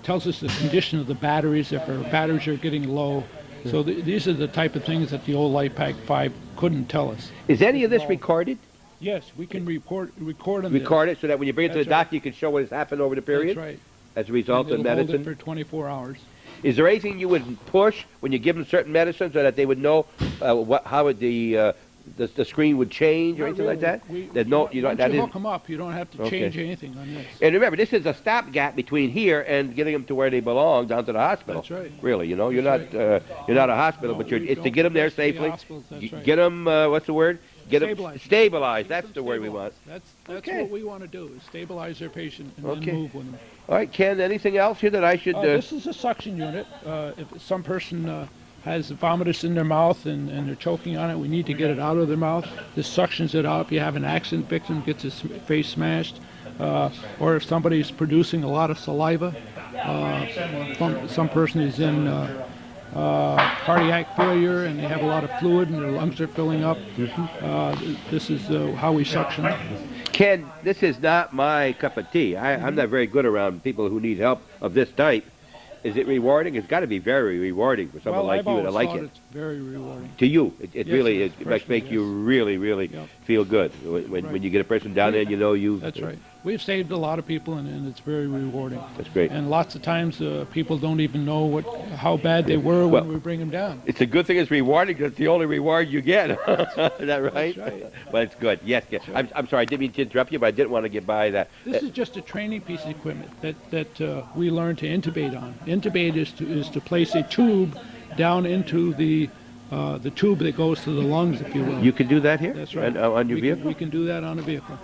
tells us the condition of the batteries, if our batteries are getting low. So these are the type of things that the old Life Pack 5 couldn't tell us. Is any of this recorded? Yes, we can record on Record it so that when you bring it to the doctor, you can show what has happened over the period? That's right. As a result of And it'll medicine? hold it for 24 hours. Is there anything you would push when you give them certain medicine so that they would know how the screen would change or anything like that? Once you hook them up, you don't have to change anything on this. And remember, this is a stopgap between here and getting them to where they belong, down to the hospital. That's right. Really, you're not a hospital, but it's to get them there safely. Right. Get them, what's the word? Get them Stabilized. stabilized. That's the word we want. That's what we want to do, is stabilize their patient and then move with them. All right, Ken, anything else here that I should... This is a suction unit. If some person has vomitus in their mouth and they're choking on it, we need to get it out of their mouth. This suctions it up. You have an accident victim, gets his face smashed, or if somebody's producing a lot of saliva, some person is in cardiac failure and they have a lot of fluid and their lungs are filling up. This is how we suction it. Ken, this is not my cup of tea. I'm not very good around people who need help of this type. Is it rewarding? It's got to be very rewarding for someone like you to like it. It's very rewarding. To you, it Yes, really is. It must personally, make you really feel good when you get a person down there and you know you. That's right. We've saved a lot of people, and it's very rewarding. That's great. And lots of times people don't even know how bad they were when we bring them down. It's a good thing it's rewarding because it's the only reward you get. Is that right? That's right. But it's good. Yes. I'm sorry. I didn't mean to interrupt you, but I didn't want to get by that. This is just a training piece of equipment that we learned to intubate on. Intubate is to place a tube down into the tube that goes to the lungs, if you will. You can do that here? That's right. On your vehicle? We can do that on a vehicle.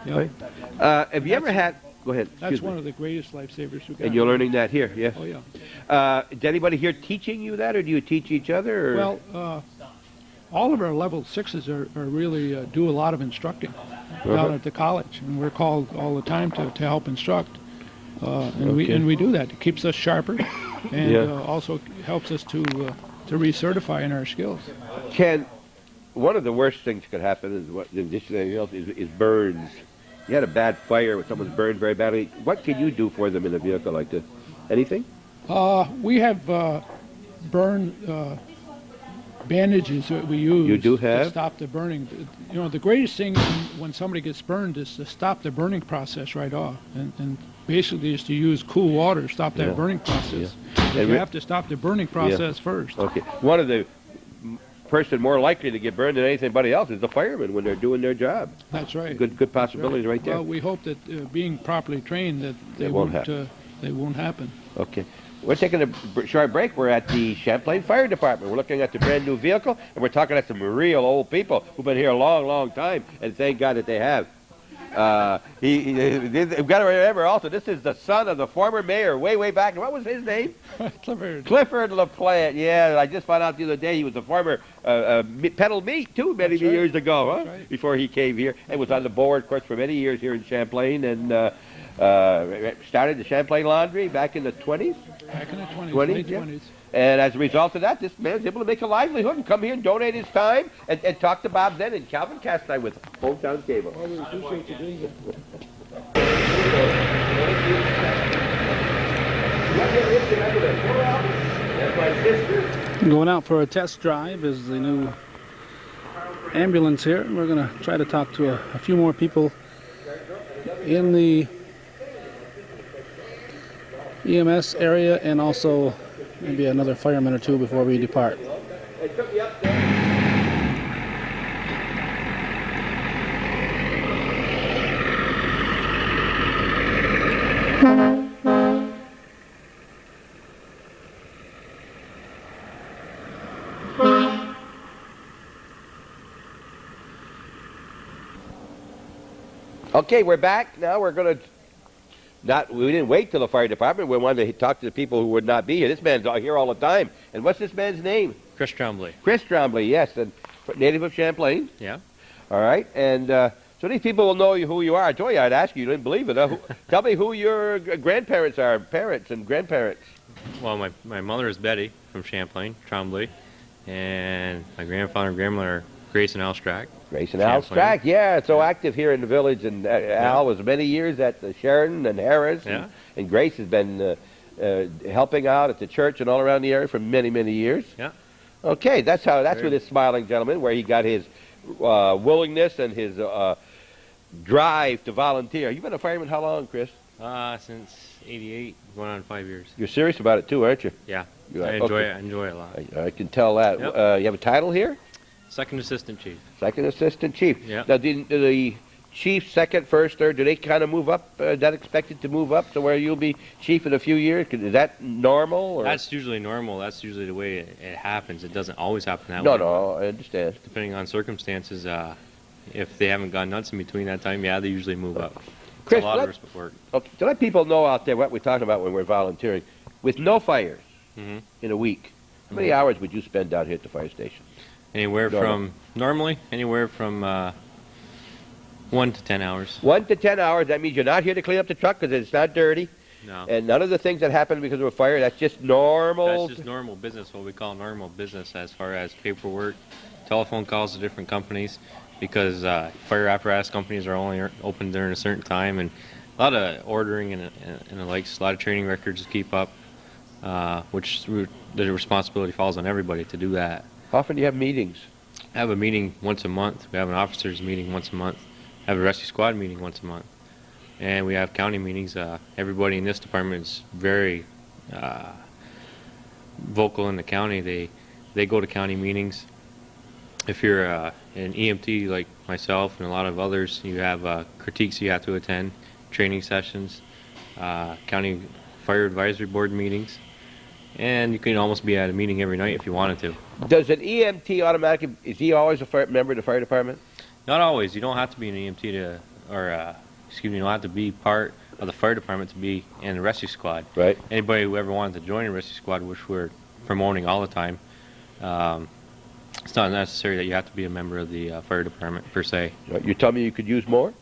Yep. Right. Have you ever had... Go ahead. That's one of the greatest lifesavers we got. And you're learning that here, yes? Oh, yeah. Is anybody here teaching you that, or do you teach each other? Or? Well, all of our level 6s are really do a lot of instructing down at the college, and we're called all the time to help instruct. And we do that. It keeps us sharper, and also helps us to recertify in our skills. Ken, one of the worst things that could happen is what in addition to anything else is burns. You had a bad fire where someone's burned very badly. What can you do for them in a vehicle like this? Anything? We have burn bandages that we use You do to have? stop the burning. You know, the greatest thing when somebody gets burned is to stop the burning process right off. And basically is to use cool water to stop that Yeah. burning process. Yeah. But And you we- have to stop the burning process first. Okay. One of the person more likely to get burned than anybody else is the fireman when they're doing their job. That's right. Good possibility right there. Well, we hope that being properly trained that they It won't won't happen. they won't happen. Okay. We're taking a short break. We're at the Champlain Fire Department. We're looking at the brand new vehicle, and we're talking to some real old people who've been here a long, long time, and thank God that they have. We've got to remember also, this is the son of the former mayor way back. What was his name? Clifford. Clifford LaPlante. Yeah, I just found out the other day he was a former pedal meat, too, many years ago, huh? Before he came here, and was on the board, of course, for many years here in Champlain, and started the Champlain Laundry back in the 20s. Back in the 20s, 20s, late yeah. 20s. And as a result of that, this man's able to make a livelihood and come here and donate his time and talk to Bob Zen and Calvin Castine with Hometown Cable. Well, we appreciate you doing that. Going out for a test drive is the new ambulance here. We're going to try to talk to a few more people in the EMS area and also maybe another fireman or two before we depart. Okay, we're back. Now we're going to we didn't wait till the fire department. We wanted to talk to the people who would not be here. This man's here all the time. And what's this man's name? Chris Tremblay. Chris Tremblay, yes, and native of Champlain. Yeah. All right, and so these people will know who you are. I told you I'd ask you. You didn't believe it. Tell me who your grandparents are, parents and grandparents. Well, my mother is Betty from Champlain, Tremblay, and my grandfather and grandmother are Grace and Al Strack. Grace and Al Strack, yeah, so active here in the village, and Al was many years at Sheridan and Harris, and Grace has been helping out at the church and all around the area for many, many years. Yeah. Okay, that's with this smiling gentleman, where he got his willingness and his drive to volunteer. You've been a fireman how long, Chris? Since '88, going on 5 years. You're serious about it too, aren't you? Yeah. You are? I enjoy Okay. it. I enjoy it a lot. I can tell that. Yep. You have a title here? Second assistant chief. Second assistant chief. Yeah. Now, do the chief, second, first, third, do they kind of move up? That expected to move up to where you'll be chief in a few years? Is that normal? Or? That's usually normal. That's usually the way it happens. It doesn't always happen that No, way. no, I understand. Depending on circumstances, if they haven't gone nuts in between that time, yeah, they usually move up. It's Chris, a lot of work. Okay, to let people know out there what we're talking about when we're volunteering, with no fires in a week, how many hours would you spend down here at the fire station? Normally anywhere from 1 to 10 hours. 1 to 10 hours. That means you're not here to clean up the truck because it's not dirty. No. And none of the things that happen because of a fire, that's just normal. That's just normal business, what we call normal business as far as paperwork, telephone calls to different companies, because fire apparatus companies are only open during a certain time, and a lot of ordering and the likes, a lot of training records to keep up, which the responsibility falls on everybody to do that. How often do you have meetings? I have a meeting once a month. We have an officers meeting once a month. I have a rescue squad meeting once a month. And we have county meetings. Everybody in this department is very vocal in the county. They go to county meetings. If you're an EMT like myself and a lot of others, you have critiques you have to attend, training sessions, county fire advisory board meetings, and you can almost be at a meeting every night if you wanted to. Does an EMT automatically, is he always a member of the fire department? Not always. You don't have to be an EMT you don't have to be part of the fire department to be in the rescue squad. Right. Anybody who ever wanted to join a rescue squad, which we're promoting all the time, it's not necessary that you have to be a member of the fire department per se. You tell me you could use more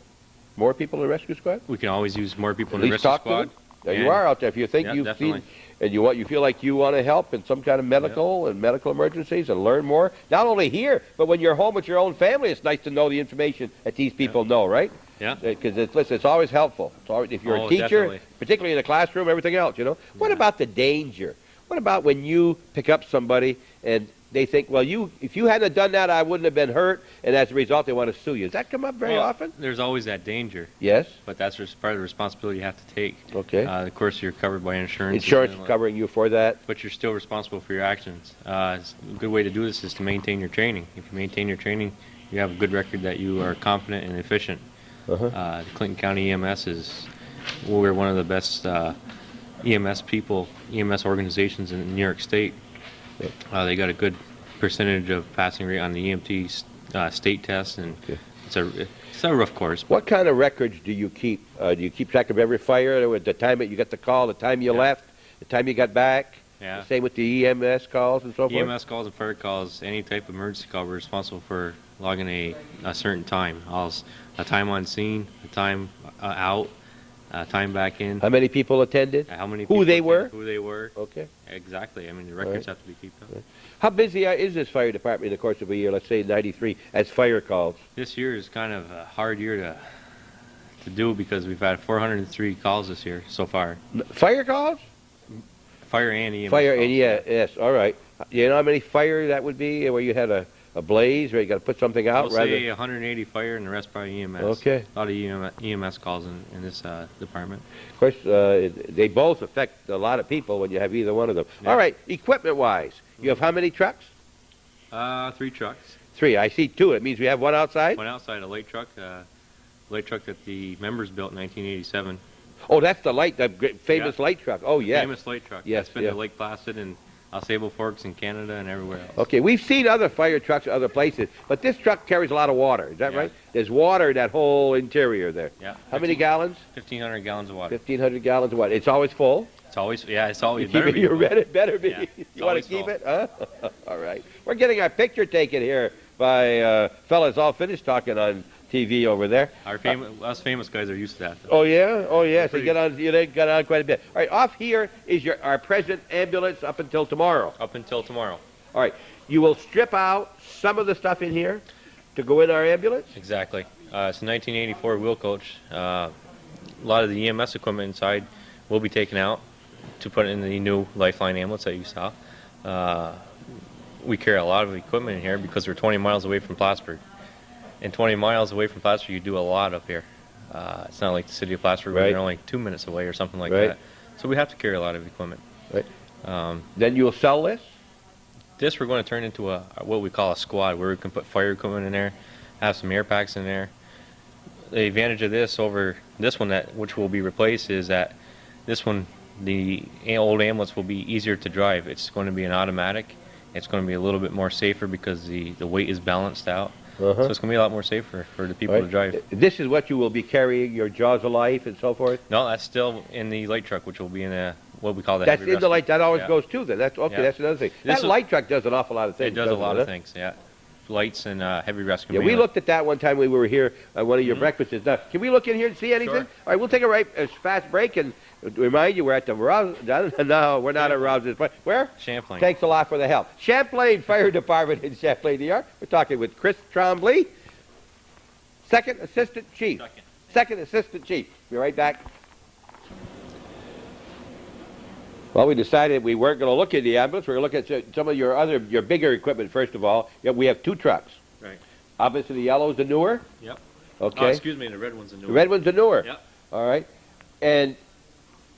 people in the rescue squad? We can always use more people in At the least rescue talk to squad. them? Now, you are out there. If you think you feel, and you feel like you want to help in some kind of medical and medical emergencies and learn more, not only here, but when you're home with your own family, it's nice to know the information that these people know, right? Yeah. Because it's always helpful. It's always, if you're a teacher, definitely. particularly in the classroom, everything else, What about the danger? What about when you pick up somebody and they think, well, if you hadn't done that, I wouldn't have been hurt, and as a result, they want to sue you. Does that come up very often? There's always that danger. Yes. But that's just part of the responsibility you have to take. Okay. Of course, you're covered by insurance. Insurance covering you for that. But you're still responsible for your actions. A good way to do this is to maintain your training. If you maintain your training, you have a good record that you are confident and efficient. The Clinton County EMS we're one of the best EMS organizations in New York State. They got a good percentage of passing rate on the EMT state test, and it's a rough course. What kind of records do you keep? Do you keep track of every fire, the time that you got the call, the time you left, the time you got back? Yeah. Same with the EMS calls and so forth? EMS calls and fire calls, any type of emergency call, we're responsible for logging a certain time. A time on scene, a time out, time back in. How many people attended? How many Who people they were? Who they were. Okay. Exactly. I mean, the records have to be kept up. How busy is this fire department in the course of a year, let's say 93, as fire calls? This year is kind of a hard year to do because we've had 403 calls this year so far. Fire calls? Fire and EMS Fire calls. and yes, all right. You know how many fire that would be, where you had a blaze, or you got to put something out? We'll say 180 fire and the rest probably EMS. Okay. A lot of EMS calls in this department. Of course, they both affect a lot of people when you have either one of them. Yeah. All right, equipment-wise, you have how many trucks? 3 trucks. 3. I see 2. It means we have one outside? One outside, a light truck that the members built in 1987. Oh, that's the famous light truck. Oh, yes. Famous light truck. Yes, It's been to Lake Placid and Au Sable Forks in Canada and everywhere else. Okay, we've seen other fire trucks other places, but this truck carries a lot of water. Is that right? There's water in that whole interior there. Yeah. How many gallons? 1,500 gallons of water. 1,500 gallons of water. It's always full? It's always, it's always You keep it, you're ready, better be. Yeah, You want to keep it? Huh? All right. We're getting our picture taken here by fellas all finished talking on TV over there. Us famous guys are used to that. Oh yeah, oh yes. They get on quite a bit. All right, off here is our present ambulance up until tomorrow. Up until tomorrow. All right, you will strip out some of the stuff in here to go in our ambulance. Exactly. It's a 1984 wheel coach. A lot of the EMS equipment inside will be taken out to put in the new Lifeline ambulance that you saw. We carry a lot of equipment in here because we're 20 miles away from Plattsburgh. And 20 miles away from Plattsburgh, you do a lot up here. It's not like the city of Plattsburgh where you're only 2 minutes away or something like that. So we have to carry a lot of equipment. Right. Then you'll sell this? This we're going to turn into what we call a squad, where we can put fire equipment in there, have some air packs in there. The advantage of this over this one, which will be replaced, is that this one, the old ambulance, will be easier to drive. It's going to be an automatic. It's going to be a little bit more safer because the weight is balanced out. So it's going to be a lot more safer for the people to drive. This is what you will be carrying, your jaws of life and so forth? No, that's still in the light truck, which will be in what we call the That's heavy in the rescue. light. That always goes too then. That's okay. Yeah. That's another thing. This That light truck does an awful lot of things. It does a lot of huh? things, yeah. Lights and heavy rescue. Yeah, we looked at that one time we were here at one of your breakfasts. Now, can we look in here and see anything? Sure. All right, we'll take a fast break and remind you we're at the no, we're not at Rouse's. Where? Champlain. Thanks a lot for the help. Champlain Fire Department in Champlain, New York. We're talking with Chris Trombley, Second Assistant Chief. Second Assistant Chief. Be right back. Well, we decided we weren't going to look at the ambulance. We're going to look at some of your bigger equipment first of all. Yeah, we have 2 trucks. Right. Obviously, the yellow's the newer. Yep. Okay. Oh, excuse me, the red one's a newer. The red one's the newer. Yep. All right. And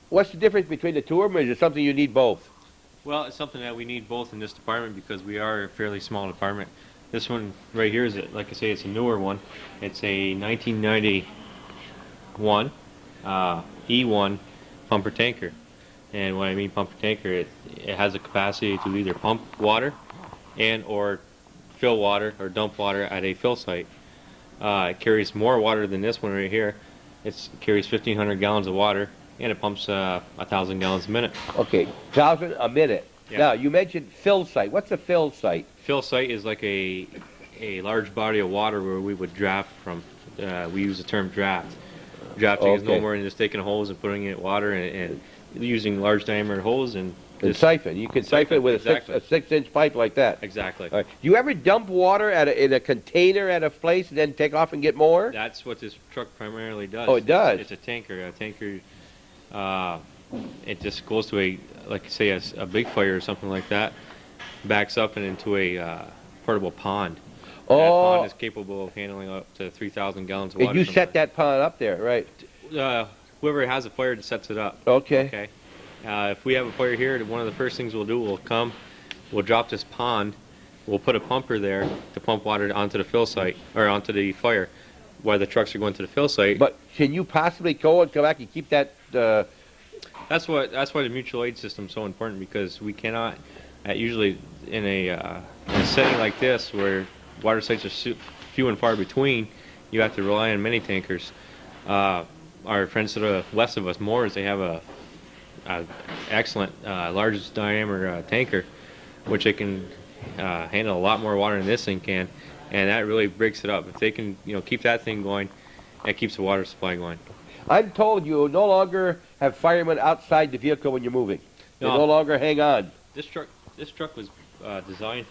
what's the difference between the 2 of them? Or is it something you need both? Well, it's something that we need both in this department because we are a fairly small department. This one right here is, like I say, it's a newer one. It's a 1991 E1 pumper tanker. And when I mean pumper tanker, it has a capacity to either pump water and or fill water or dump water at a fill site. It carries more water than this one right here. It carries 1,500 gallons of water, and it pumps 1,000 gallons a minute. Okay, 1,000 a minute. Yeah. Now, you mentioned fill site. What's a fill site? Fill site is like a large body of water where we would draft from. We use the term draft. Drafting is no more than just taking a hose and putting in water and using large diameter hose and siphon. You can siphon with a 6-inch pipe like that. Exactly. All right. Do you ever dump water in a container at a place and then take off and get more? That's what this truck primarily does. Oh, it does? It's a tanker. A tanker, it just goes to like say a big fire or something like that. backs up and into a portable pond. Oh. That pond is capable of handling up to 3,000 gallons of water. And you set that pond up there, right? Whoever has a fire sets it up. Okay. Okay. If we have a fire here, one of the first things we'll do, we'll drop this pond, we'll put a pumper there to pump water onto the fill site, or onto the fire, while the trucks are going to the fill site. But can you possibly go and come back and keep that? That's why the mutual aid system is so important, because we cannot, usually in a setting like this where water sites are few and far between, you have to rely on mini tankers. Our friends to the west of us, Moores, they have a excellent large diameter tanker, which they can handle a lot more water than this thing can, and that really breaks it up. If they can, keep that thing going, that keeps the water supply going. I'm told you no longer have firemen outside the vehicle when you're moving. They no longer hang on. This truck was designed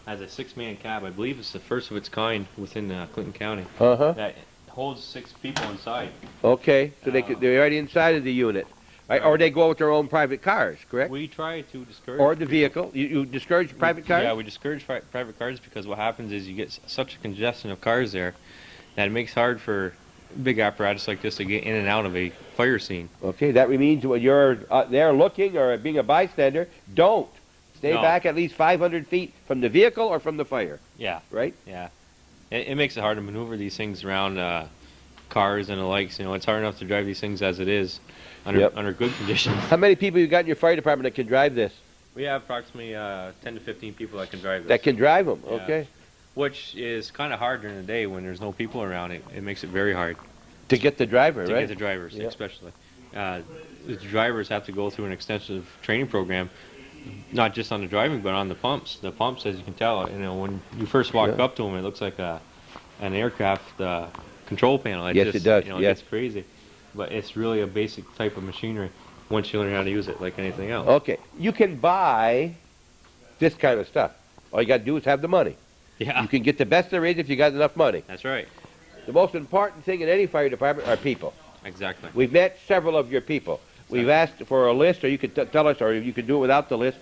as a 6-man cab. I believe it's the first of its kind within Clinton County. That holds 6 people inside. Okay, so they're already inside of the unit. Right? Or they go with their own private cars, correct? We try to discourage... Or the vehicle. You discourage private cars? Yeah, we discourage private cars because what happens is you get such a congestion of cars there that it makes it hard for big apparatus like this to get in and out of a fire scene. Okay, that means when you're there looking or being a bystander, don't. Stay back at least 500 feet from the vehicle or from the fire. Yeah. Right? Yeah. It makes it hard to maneuver these things around cars and the likes. It's hard enough to drive these things as it is under good conditions. How many people you got in your fire department that can drive this? We have approximately 10 to 15 people that can drive this. That can drive them, Yeah. okay. Which is kind of hard during the day when there's no people around. It makes it very hard. To get the driver, to right? get the drivers, especially. The drivers have to go through an extensive training program, not just on the driving, but on the pumps. The pumps, as you can tell, when you first walk up to them, it looks like an aircraft control panel. Yes, it does. It gets crazy. But it's really a basic type of machinery once you learn how to use it, like anything else. Okay, you can buy this kind of stuff. All you got to do is have the money. Yeah. You can get the best there is if you got enough money. That's right. The most important thing in any fire department are people. Exactly. We've met several of your people. We've asked for a list, or you could tell us, or you could do it without the list,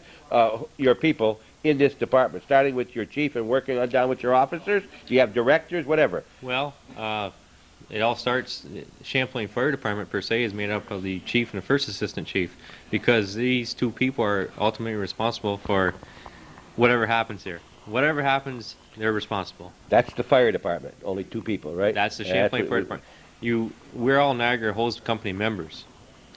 your people in this department, starting with your chief and working on down with your officers. You have directors, whatever. Well, it all starts, Champlain Fire Department per se is made up of the chief and the first assistant chief, because these two people are ultimately responsible for whatever happens here. Whatever happens, they're responsible. That's the fire department. Only 2 people, right? That's the Champlain Fire Department. We're all Niagara Hose Company members.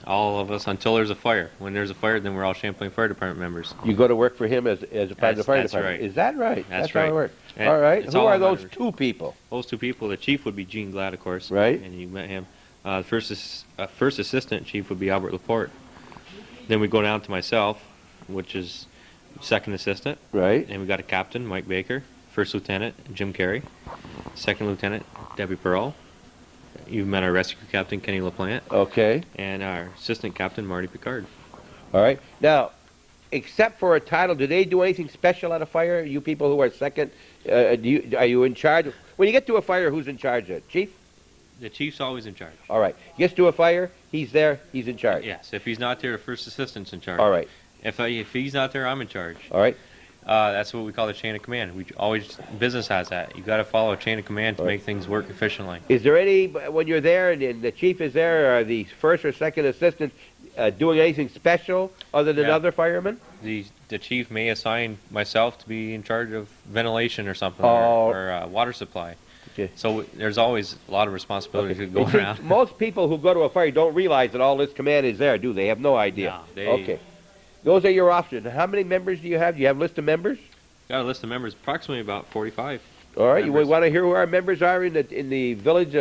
All of us until there's a fire. When there's a fire, then we're all Champlain Fire Department members. You go to work for him as a part of the fire department. Right. Is that right? That's how right. it works. And all right. Who are those members. 2 people? Those 2 people. The chief would be Gene Glad, of course. Right. And you met him. The first assistant chief would be Albert Laporte. Then we go down to myself, which is second assistant. Right. And we got a captain, Mike Baker. First lieutenant, Jim Carey. Second lieutenant, Debbie Pearl. You've met our rescue captain, Kenny LaPlante. Okay. And our assistant captain, Marty Picard. All right. Now, except for a title, do they do anything special at a fire? You people who are second, are you in charge? When you get to a fire, who's in charge of it? Chief? The chief's always in charge. All right. Gets to a fire, he's there, he's in charge. Yes. If he's not there, the first assistant's in charge. All right. If he's not there, I'm in charge. All right. That's what we call the chain of command. Business has that. You got to follow a chain of command to make things work efficiently. Is there any, when you're there and the chief is there, are the first or second assistants doing anything special other than other firemen? The chief may assign myself to be in charge of ventilation or something, Oh. or water supply. Okay. So there's always a lot of responsibility to go around. Most people who go to a fire don't realize that all this command is there, do they? Have no idea. No, okay. Those are your officers. How many members do you have? Do you have a list of members? Got a list of members, approximately about 45. All right. members. You want to hear who our members are in the village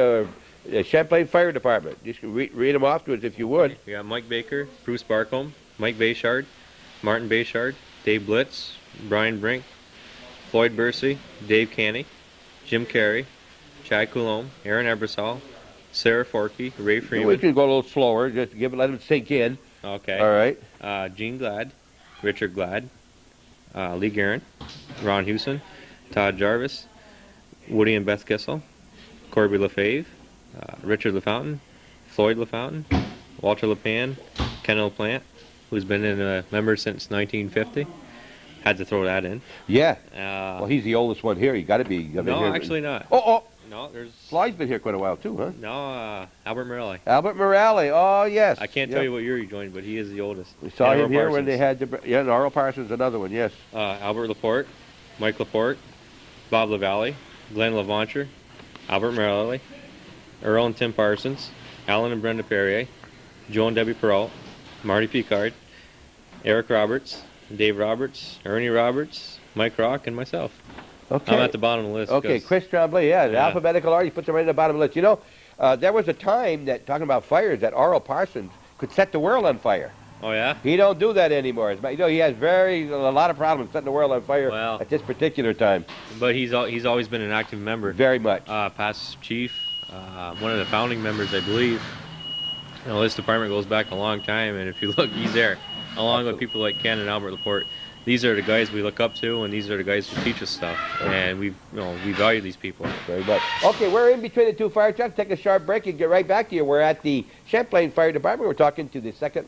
Champlain Fire Department? Just read them off to us if you would. We got Mike Baker, Bruce Barcombe, Mike Bayshard, Martin Bayshard, Dave Blitz, Brian Brink, Floyd Bursey, Dave Canny, Jim Carey, Chad Coulombe, Aaron Ebersol, Sarah Forkey, Ray Freeman. We can go a little slower. Just let them sink in. Okay. All right. Gene Glad, Richard Glad, Lee Guerin, Ron Hewson, Todd Jarvis, Woody and Beth Kissel, Corby LaFave, Richard LaFountain, Floyd LaFountain, Walter LaPan, Ken LaPlante, who's been a member since 1950, Had to throw that in. Yeah. Uh, Well, he's the oldest one here. You got to be. You gotta be no, here. actually not. Oh. No, there's. Sly's been here quite a while too, huh? No, Albert Morelli. Albert Morelli. Oh yes. I can't tell you what year he joined, but he is the oldest. We saw And him Earl here when they Parsons. had the. Yeah, and Earl Parsons, another one. Yes. Albert Laporte, Mike Laporte, Bob LaValle, Glenn LaVenture, Albert Morelli, Earl and Tim Parsons, Alan and Brenda Perrier, Joe and Debbie Perrault, Marty Picard, Eric Roberts, Dave Roberts, Ernie Roberts, Mike Rock, and myself. Okay. I'm at the bottom of the list. Okay, 'cause- Chris Tremblay, yeah, the Yeah. alphabetical order, you put them right at the bottom of the list. You know, there was a time that, talking about fires, that Earl Parsons could set the world on fire. Oh, yeah? He don't do that anymore. You know, he has a lot of problems setting the world on fire at this particular time. But he's always been an active member. Very much. Past chief, one of the founding members, I believe. You know, this department goes back a long time, and if you look, he's there, along with people like Ken and Albert Laporte. These are the guys we look up to, and these are the guys who teach us stuff, and we value these people. Very much. Okay, we're in between the two fire trucks. Take a sharp break and get right back to you. We're at the Champlain Fire Department. We're talking to the second